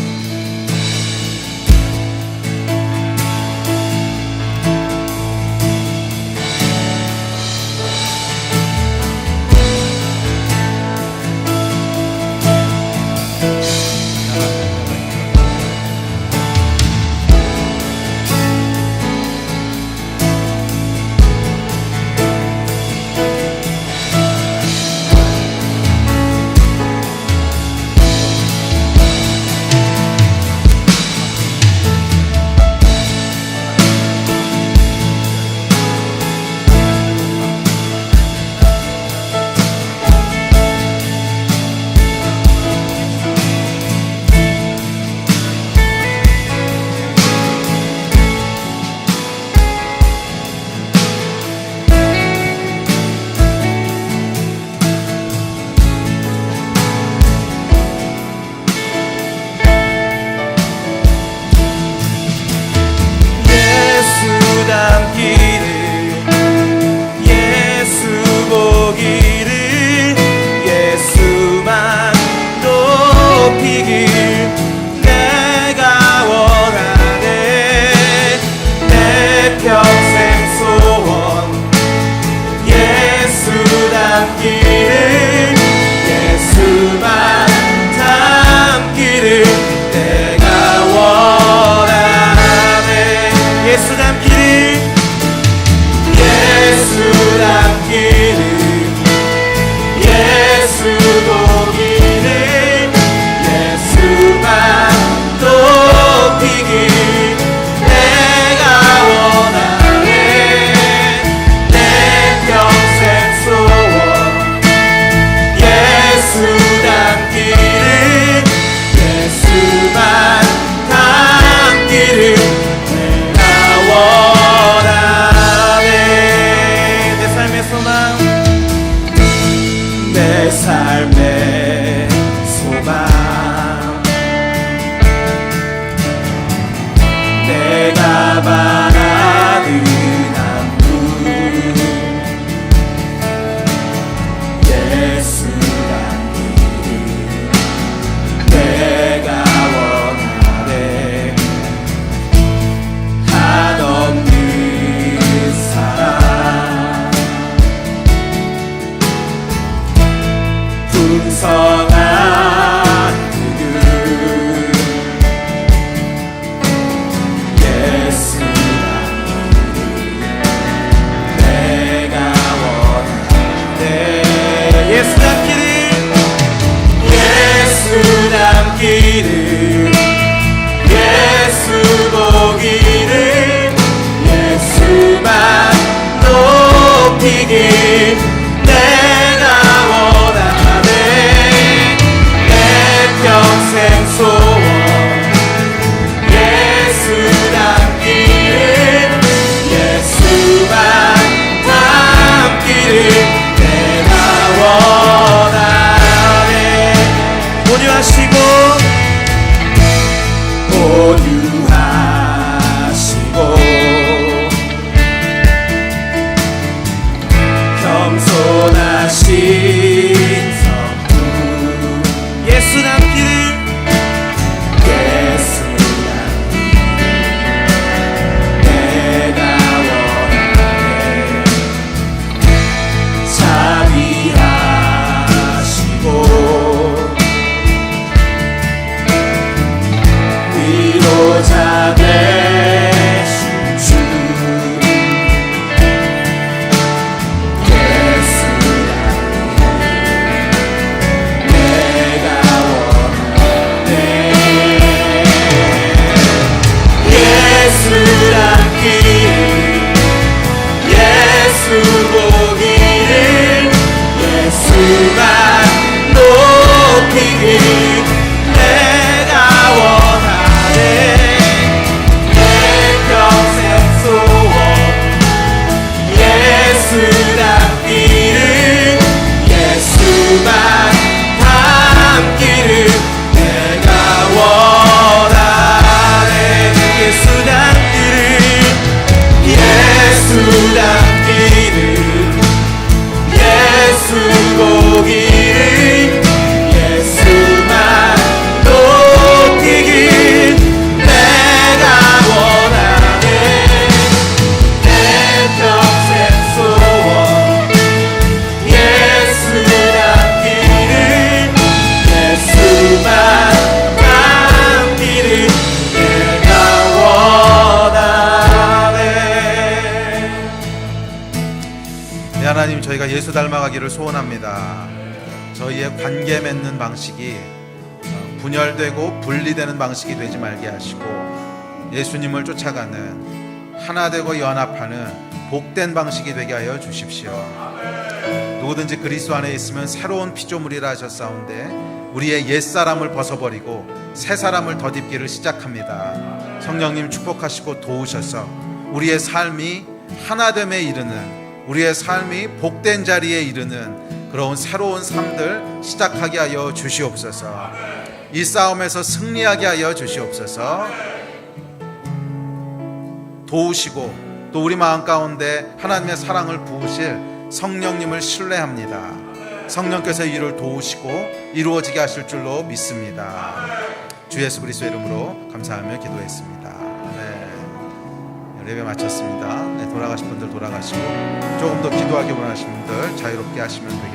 온유하시고 기도하기를 소원합니다. 저희의 관계 맺는 방식이 분열되고 분리되는 방식이 되지 말게 하시고 예수님을 쫓아가는 하나 되고 연합하는 복된 방식이 되게 하여 주십시오. 누구든지 그리스도 안에 있으면 새로운 피조물이라 하셨사온데 우리의 옛사람을 벗어버리고 새사람을 덧입기를 시작합니다. 성령님 축복하시고 도우셔서 우리의 삶이 하나됨에 이르는, 우리의 삶이 복된 자리에 이르는 그런 새로운 삶들 시작하게 하여 주시옵소서. 이 싸움에서 승리하게 하여 주시옵소서. 도우시고 또 우리 마음 가운데 하나님의 사랑을 부으실 성령님을 신뢰합니다. 성령께서 이 일을 도우시고 이루어지게 하실 줄로 믿습니다. 주 예수 그리스도의 이름으로 감사하며 기도했습니다. 예배 마쳤습니다. 돌아가신 분들 돌아가시고 조금 더 기도하기 원하시는 분들 자유롭게 하시면 되겠습니다.